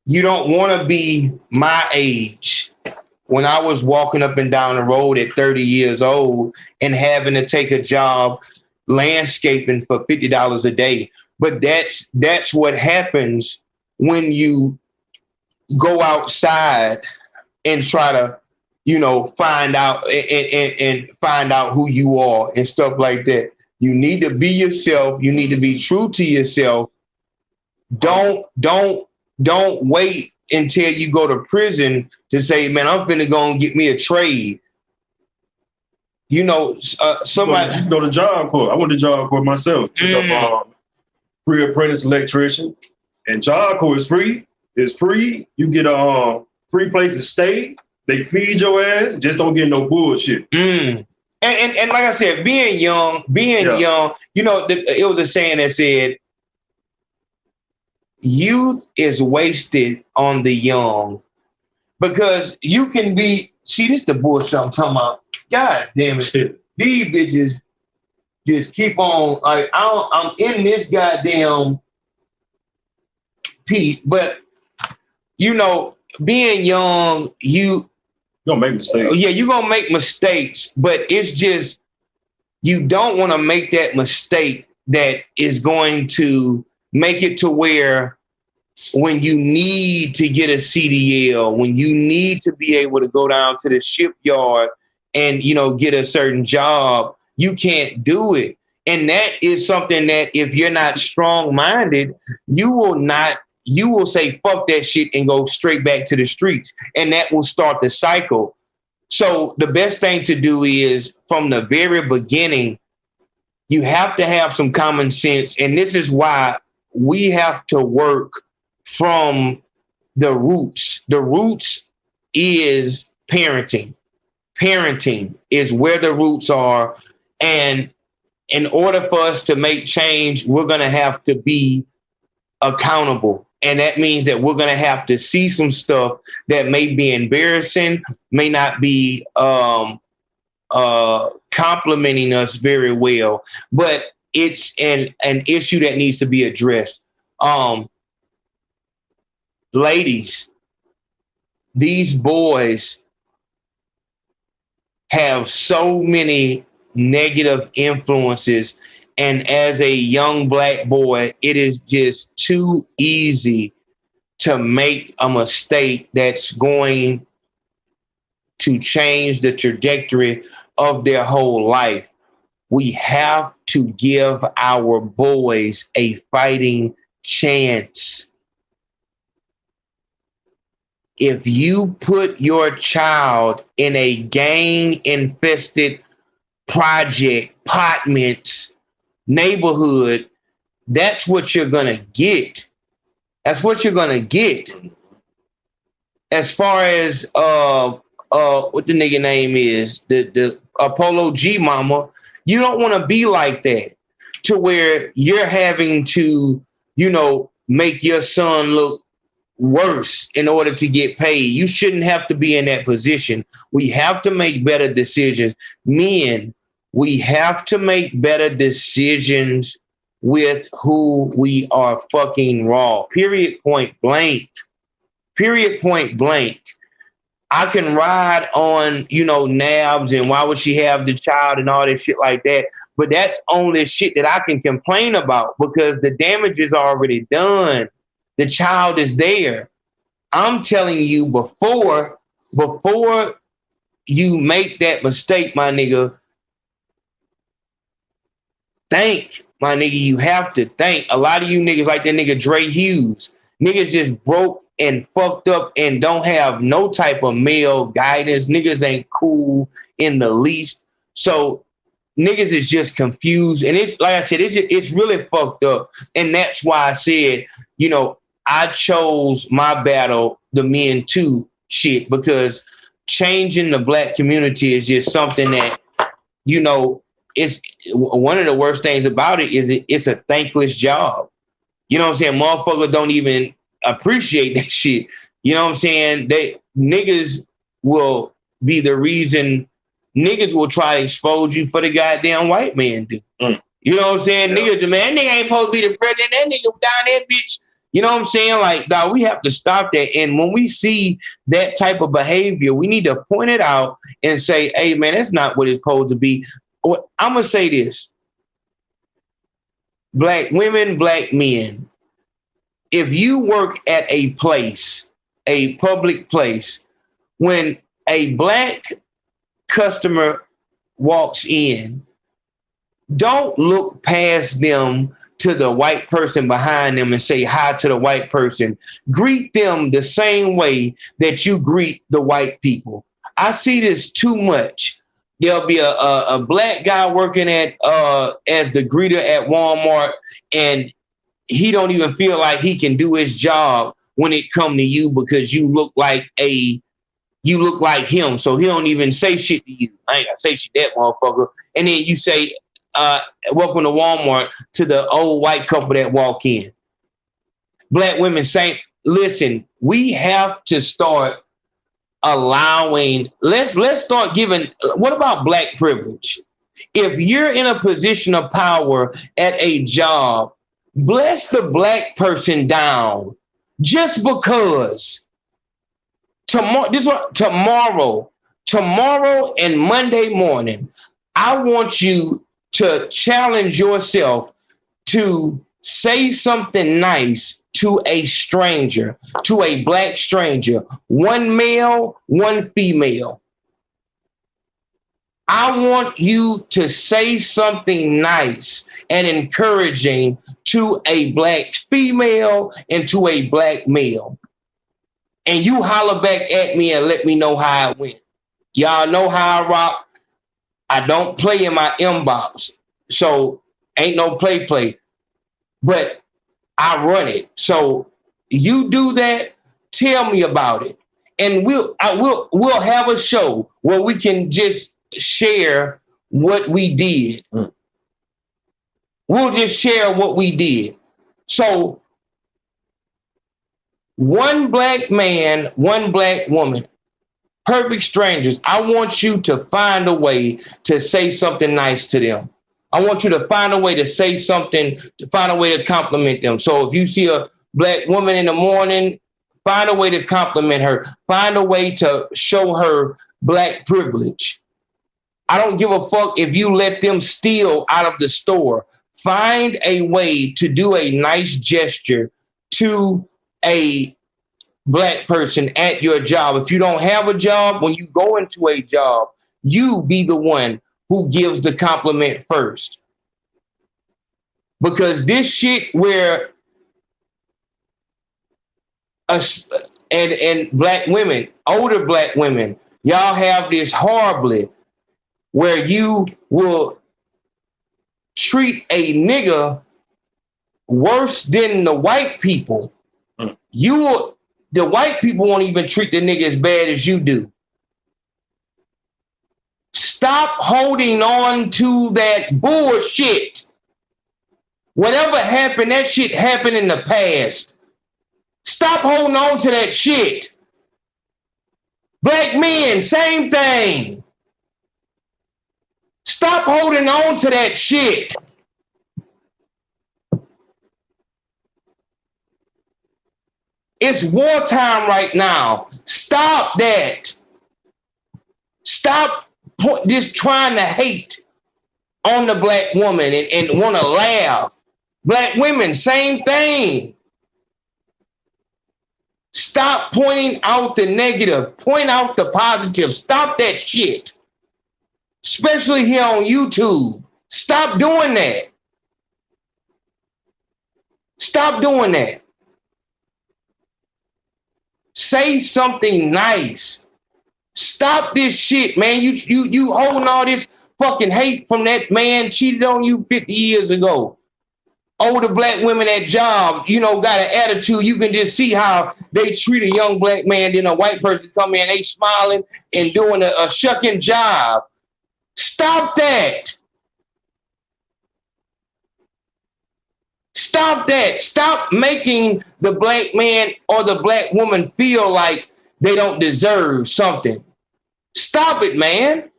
You don't want to be my age when I was walking up and down the road at 30 years old and having to take a job landscaping for $50 a day. But that's what happens when you go outside and try to, find out and find out who you are and stuff like that. You need to be yourself. You need to be true to yourself. Don't wait until you go to prison to say, man, I'm finna go and get me a trade. Somebody you go to Job Corps. I went to Job Corps myself. Took up pre-apprentice electrician. And Job Corps is free. It's free. You get a free place to stay. They feed your ass. Just don't get no bullshit. And like I said, being young, it was a saying that said, youth is wasted on the young, because you can be, see, this the bullshit I'm talking about. God damn it. These bitches just keep on, like, I'm in this goddamn piece, but being young, you gonna make mistakes. Yeah, you're gonna make mistakes, but it's just, you don't want to make that mistake that is going to make it to where when you need to get a CDL, when you need to be able to go down to the shipyard and, get a certain job, you can't do it. And that is something that if you're not strong-minded, you will say, fuck that shit and go straight back to the streets. And that will start the cycle. So the best thing to do is from the very beginning, you have to have some common sense. And this is why we have to work from the roots. The roots is parenting. Parenting is where the roots are. And in order for us to make change, we're going to have to be accountable. And that means that we're going to have to see some stuff that may be embarrassing, may not be complimenting us very well, but it's an issue that needs to be addressed. Ladies, these boys have so many negative influences. And as a young black boy, it is just too easy to make a mistake that's going to change the trajectory of their whole life. We have to give our boys a fighting chance. If you put your child in a gang-infested project, apartments, neighborhood, that's what you're going to get. That's what you're going to get. As far as what the nigga name is, the Apollo G mama, you don't want to be like that to where you're having to, make your son look worse in order to get paid. You shouldn't have to be in that position. We have to make better decisions. Men, we have to make better decisions with who we are fucking raw. Period, point blank. Period, point blank. I can ride on, nabs and why would she have the child and all that shit like that. But that's only shit that I can complain about because the damage is already done. The child is there. I'm telling you before you make that mistake, my nigga, you have to think. A lot of you niggas like that nigga Dre Hughes. Niggas just broke and fucked up and don't have no type of male guidance. Niggas ain't cool in the least. So niggas is just confused. And it's like I said, it's really fucked up. And that's why I said, I chose my battle, the Men Too shit, because changing the black community is just something that, it's one of the worst things about it is it's a thankless job. You know what I'm saying? Motherfuckers don't even appreciate that shit. You know what I'm saying? Niggas will be the reason. Niggas will try to expose you for the goddamn white man do. You know what I'm saying? Yeah. Niggas, man, nigga ain't supposed to be the president. That nigga down that bitch. You know what I'm saying? Like, dog, we have to stop that. And when we see that type of behavior, we need to point it out and say, hey, man, that's not what it's supposed to be. I'm going to say this. Black women, black men, if you work at a place, a public place, when a black customer walks in, don't look past them to the white person behind them and say hi to the white person. Greet them the same way that you greet the white people. I see this too much. There'll be a black guy working at as the greeter at Walmart, and he don't even feel like he can do his job when it come to you because you look like him. So he don't even say shit to you. I ain't gonna say shit to that motherfucker. And then you say, welcome to Walmart to the old white couple that walk in. Black women saying, listen, we have to start allowing, let's start giving, what about black privilege? If you're in a position of power at a job, bless the black person down just because tomorrow and Monday morning, I want you to challenge yourself to say something nice to a stranger, to a black stranger, one male, one female. I want you to say something nice and encouraging to a black female and to a black male. And you holler back at me and let me know how it went. Y'all know how I rock. I don't play in my inbox. So ain't no play. But I run it. So you do that, tell me about it. And we'll have a show where we can just share what we did. We'll just share what we did. So one black man, one black woman, perfect strangers. I want you to find a way to say something nice to them. I want you to find a way to say something, to find a way to compliment them. So if you see a black woman in the morning, find a way to compliment her. Find a way to show her black privilege. I don't give a fuck if you let them steal out of the store. Find a way to do a nice gesture to a black person at your job. If you don't have a job, when you go into a job, you be the one who gives the compliment first. Because this shit where and black women, older black women, y'all have this horribly where you will treat a nigga worse than the white people. The white people won't even treat the nigga as bad as you do. Stop holding on to that bullshit. Whatever happened, that shit happened in the past. Stop holding on to that shit. Black men, same thing. Stop holding on to that shit. It's wartime right now. Stop that. Stop just trying to hate on the black woman and want to laugh. Black women, same thing. Stop pointing out the negative. Point out the positive. Stop that shit. Especially here on YouTube. Stop doing that. Stop doing that. Say something nice. Stop this shit, man. You holding all this fucking hate from that man cheated on you 50 years ago. Older black women at job, got an attitude. You can just see how they treat a young black man. Then a white person come in, they smiling and doing a shucking job. Stop that. Stop that. Stop making the black man or the black woman feel like they don't deserve something. Stop it, man.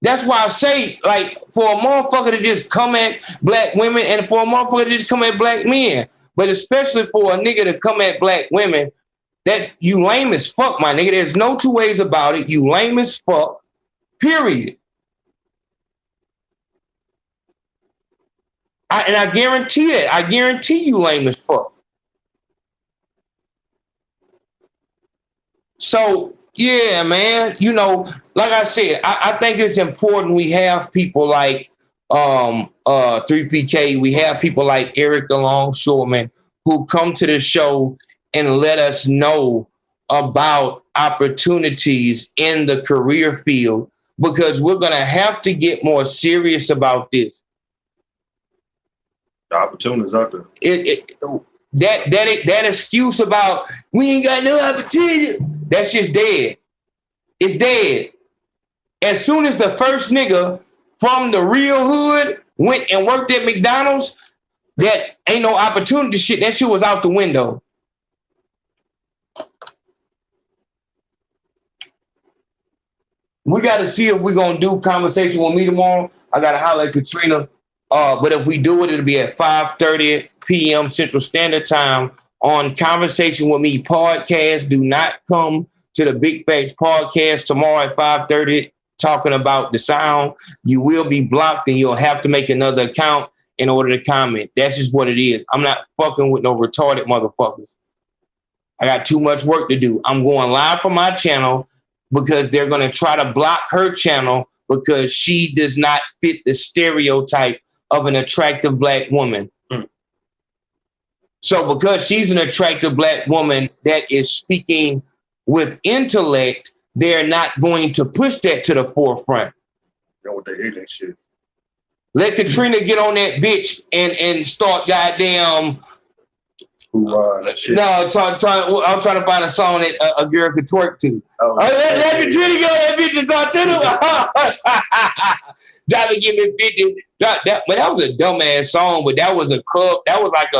That's why I say, like, for a motherfucker to just come at black women and for a motherfucker to just come at black men, but especially for a nigga to come at black women, that's you lame as fuck, my nigga. There's no two ways about it. You lame as fuck, period. And I guarantee that. I guarantee you lame as fuck. So, yeah, man, like I said, I think it's important we have people like 3PK. We have people like Eric the Longshoreman who come to the show and let us know about opportunities in the career field, because we're going to have to get more serious about this. The opportunities out there. That excuse about we ain't got no opportunity, that's just dead. It's dead. As soon as the first nigga from the real hood went and worked at McDonald's, that ain't no opportunity shit. That shit was out the window. We got to see if we're going to do Conversation with me tomorrow. I got to holler at Katrina. But if we do it, it'll be at 5:30 p.m. Central Standard Time on Conversation with Me podcast. Do not come to the Big Facts podcast tomorrow at 5:30 talking about the sound. You will be blocked and you'll have to make another account in order to comment. That's just what it is. I'm not fucking with no retarded motherfuckers. I got too much work to do. I'm going live from my channel because they're going to try to block her channel because she does not fit the stereotype of an attractive black woman. So because she's an attractive black woman that is speaking with intellect, they're not going to push that to the forefront. They hate that shit. Let Katrina get on that bitch and start goddamn. That shit. No, I'm trying to find a song that a girl could twerk to. Let Katrina get on that bitch and talk to them. That give me 50. That was a dumbass song, but that was a club. That was like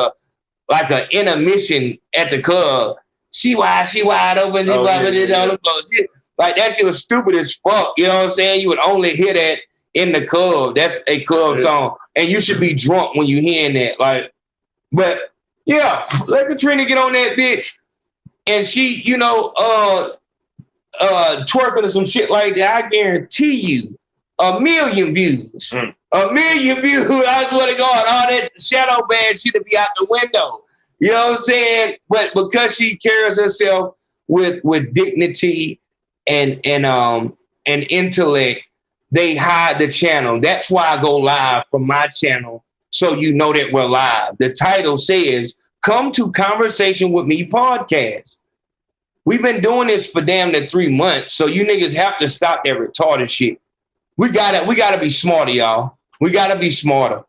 like an intermission at the club. She wide open. Like that shit was stupid as fuck. You know what I'm saying? You would only hear that in the club. That's a club song, and you should be drunk when you hearing that. Like, but yeah, let Katrina get on that bitch, and she, twerking or some shit like that. I guarantee you, 1 million views. 1 million views. I swear to God, all that shadow band shit to be out the window. You know what I'm saying? But because she carries herself with dignity and intellect, they hide the channel. That's why I go live from my channel, so you know that we're live. The title says, "Come to Conversation with Me podcast." We've been doing this for damn near 3 months, so you niggas have to stop that retarded shit. We gotta be smarter, y'all. We gotta be smarter.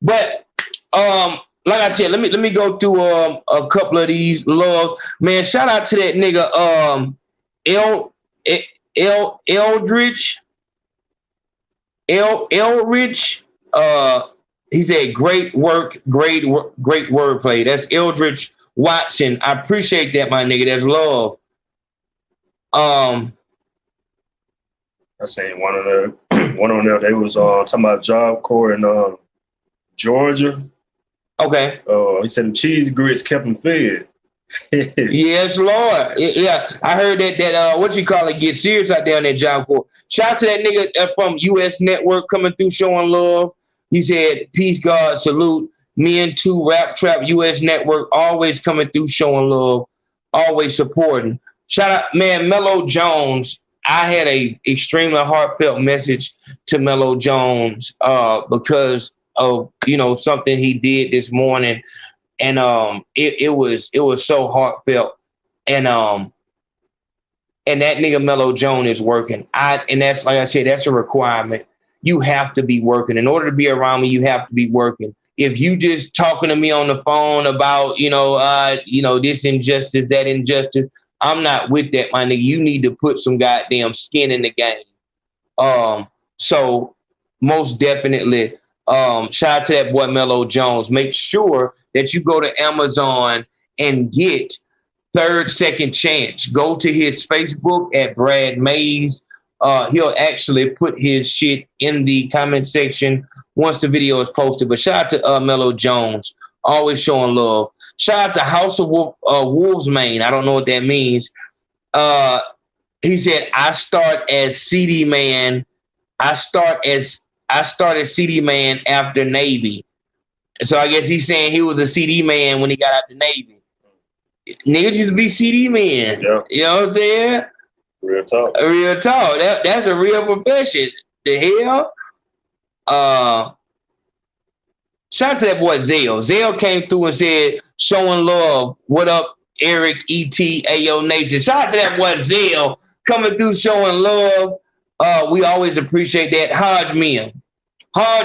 But like I said, let me go through a couple of these loves. Man, shout out to that nigga Eldridge. He said great work, great wordplay. That's Eldridge Watson. I appreciate that, my nigga. That's love. I seen one of them. They was talking about Job Corps in Georgia. Okay. He said the cheese grits kept him fed. Yes, Lord. Yeah, I heard that what you call it, get serious out there on that Job Corps. Shout out to that nigga from US Network coming through showing love. He said, peace, God, salute. Me and two Rap Trap US Network always coming through showing love, always supporting. Shout out, man, Mello Jones. I had a extremely heartfelt message to Mello Jones because of something he did this morning, and it was so heartfelt, and that nigga Mello Jones is working. And that's, like I said, that's a requirement. You have to be working. In order to be around me, you have to be working. If you just talking to me on the phone about this injustice, that injustice, I'm not with that, my nigga. You need to put some goddamn skin in the game. So most definitely, shout out to that boy Mello Jones. Make sure that you go to Amazon and get Third Second Chance. Go to his Facebook at Brad Mays. He'll actually put his shit in the comment section once the video is posted. But shout out to Mello Jones, always showing love. Shout out to House of Wolves Main. I don't know what that means. He said, I start as CD man. I started CD man after Navy. So I guess he's saying he was a CD man when he got out the Navy. Niggas used to be CD men. Yeah. You know what I'm saying? Real talk. Real talk. That's a real profession. The hell? Shout out to that boy Zale. Zale came through and said, showing love. What up, Eric, E.T., Ayo Nation. Shout out to that boy Zale coming through showing love. We always appreciate that. Hodge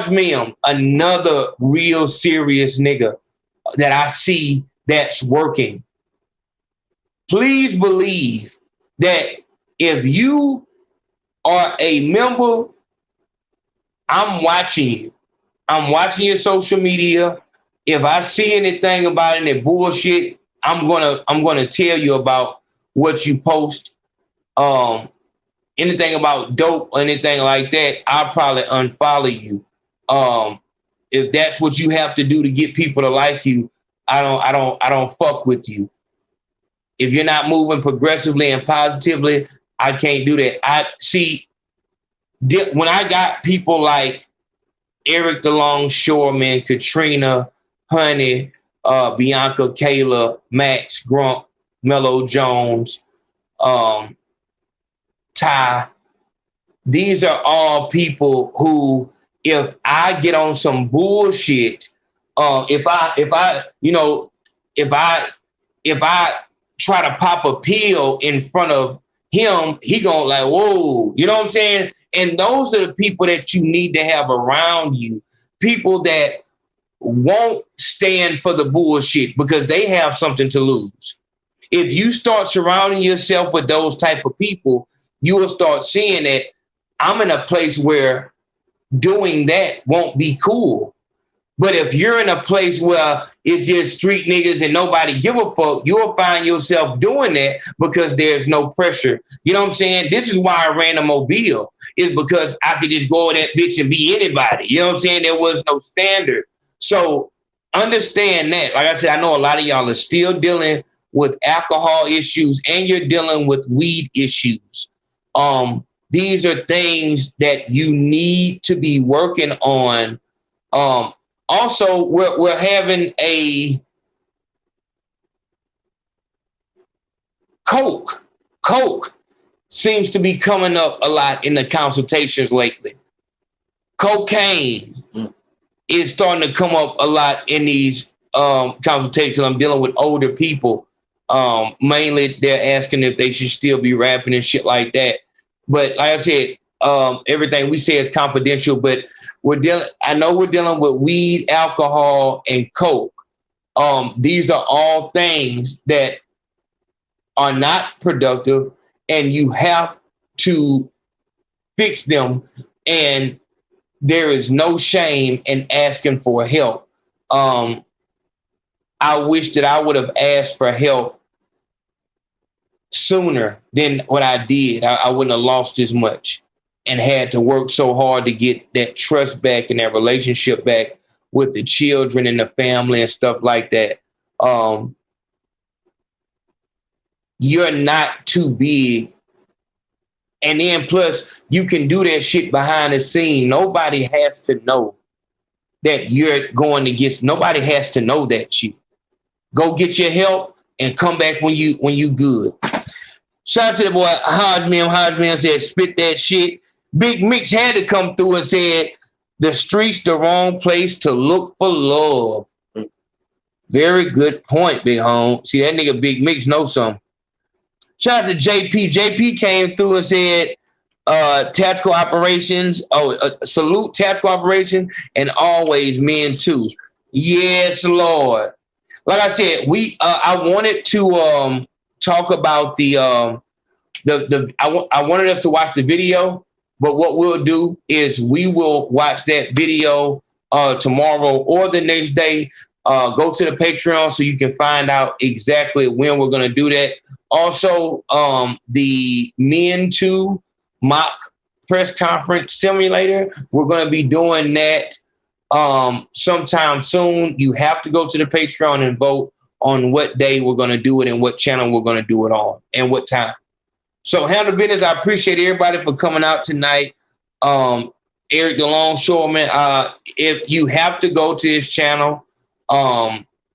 Mim, another real serious nigga that I see that's working. Please believe that if you are a member, I'm watching you. I'm watching your social media. If I see anything about any bullshit, I'm gonna tell you about what you post. Anything about dope or anything like that, I'll probably unfollow you. If that's what you have to do to get people to like you, I don't fuck with you. If you're not moving progressively and positively, I can't do that. I see when I got people like Eric the Longshoreman, Katrina, Honey, Bianca, Kayla, Max, Grump, Mello Jones, Ty. These are all people who, if I get on some bullshit, if I try to pop a pill in front of him, he gonna like, whoa, you know what I'm saying? And those are the people that you need to have around you. People that won't stand for the bullshit because they have something to lose. If you start surrounding yourself with those type of people, you will start seeing that I'm in a place where doing that won't be cool. But if you're in a place where it's just street niggas and nobody give a fuck, you'll find yourself doing that because there's no pressure. You know what I'm saying? This is why I ran a Mobile, is because I could just go in that bitch and be anybody. You know what I'm saying? There was no standard. So understand that. Like I said, I know a lot of y'all are still dealing with alcohol issues and you're dealing with weed issues. These are things that you need to be working on. Also, we're having a Coke. Coke seems to be coming up a lot in the consultations lately. Cocaine is starting to come up a lot in these consultations. I'm dealing with older people. Mainly, they're asking if they should still be rapping and shit like that. But like I said, everything we say is confidential, but I know we're dealing with weed, alcohol, and coke. These are all things that are not productive, and you have to fix them. And there is no shame in asking for help. I wish that I would have asked for help sooner than what I did. I wouldn't have lost as much and had to work so hard to get that trust back and that relationship back with the children and the family and stuff like that. You're not too big. And then plus, you can do that shit behind the scene. Nobody has to know that you're going to get, nobody has to know that shit. Go get your help and come back when you good. Shout out to the boy Hodgman. Hodgman said, spit that shit. Big Mix had to come through and said, the streets the wrong place to look for love. Very good point, Big Home. See, that nigga Big Mix knows something. Shout out to JP. JP came through and said, tactical operations. Salute tactical operation and always men too. Yes, Lord. Like I said, I wanted to talk about I wanted us to watch the video, but what we'll do is we will watch that video tomorrow or the next day. Go to the Patreon so you can find out exactly when we're going to do that. Also, the Men 2 mock press conference simulator, we're going to be doing that sometime soon. You have to go to the Patreon and vote on what day we're going to do it and what channel we're going to do it on and what time. So handle business. I appreciate everybody for coming out tonight. Eric the Longshoreman, if you have to go to his channel,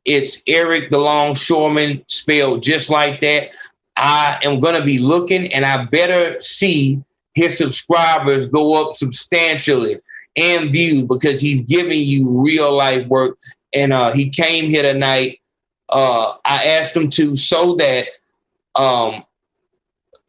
it's Eric the Longshoreman, spelled just like that. I am going to be looking, and I better see his subscribers go up substantially and views, because he's giving you real life work. And he came here tonight. I asked him to, so that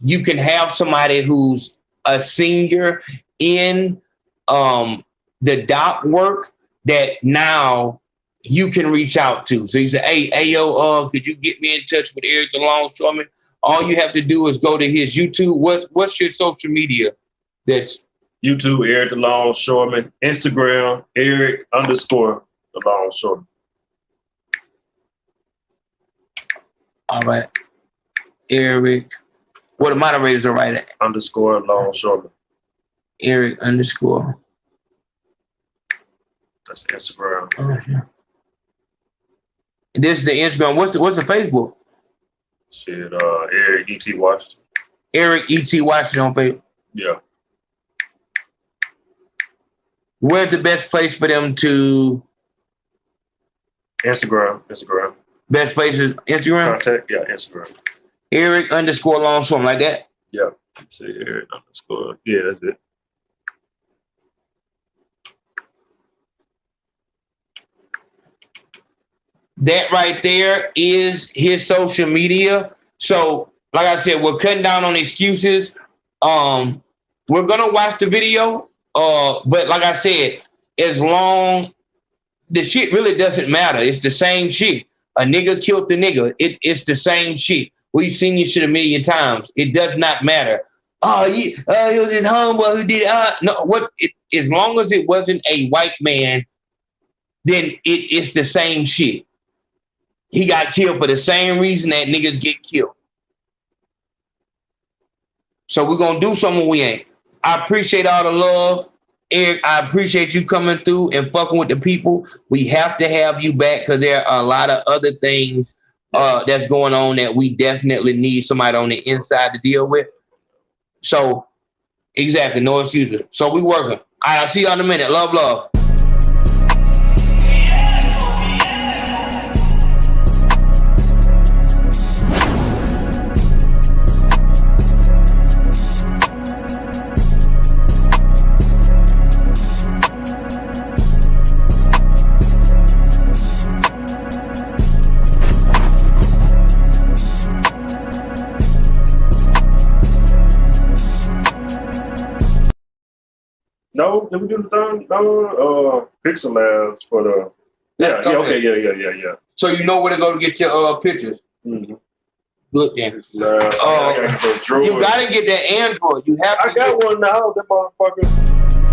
you can have somebody who's a senior in the doc work that now you can reach out to. So he said, hey, yo, could you get me in touch with Eric the Longshoreman? All you have to do is go to his YouTube. What's your social media? That's YouTube, Eric the Longshoreman. Instagram, Eric _ the Longshoreman. All right. Eric. What the moderators are right at? _ Longshoreman. Eric _ That's Instagram. Yeah. This is the Instagram. What's the Facebook? Shit, Eric E.T. Washington. Eric E.T. Washington on Facebook. Yeah. Where's the best place for them to? Instagram. Best place is Instagram? Contact, yeah, Instagram. Eric _ Longshoreman, like that? Yeah. See, Eric _ yeah, that's it. That right there is his social media. So, like I said, we're cutting down on excuses. We're gonna watch the video. But like I said, as long the shit really doesn't matter. It's the same shit. A nigga killed the nigga. It's the same shit. We've seen this shit a million times. It does not matter. It was his homeboy who did it. As long as it wasn't a white man then it's the same shit. He got killed for the same reason that niggas get killed. So we're gonna do something we ain't. I appreciate all the love. Eric, I appreciate you coming through and fucking with the people. We have to have you back because there are a lot of other things that's going on that we definitely need somebody on the inside to deal with. So, exactly, no excuses. So we working. All right, I'll see y'all in a minute. Love, love. No, did we do the thing? No, Pixel Labs for the. Yeah, So you know where to go to get your pictures. Mm-hmm. Look then. I gotta get those drawers. You gotta get that Android. You have. I got one now. That motherfucker.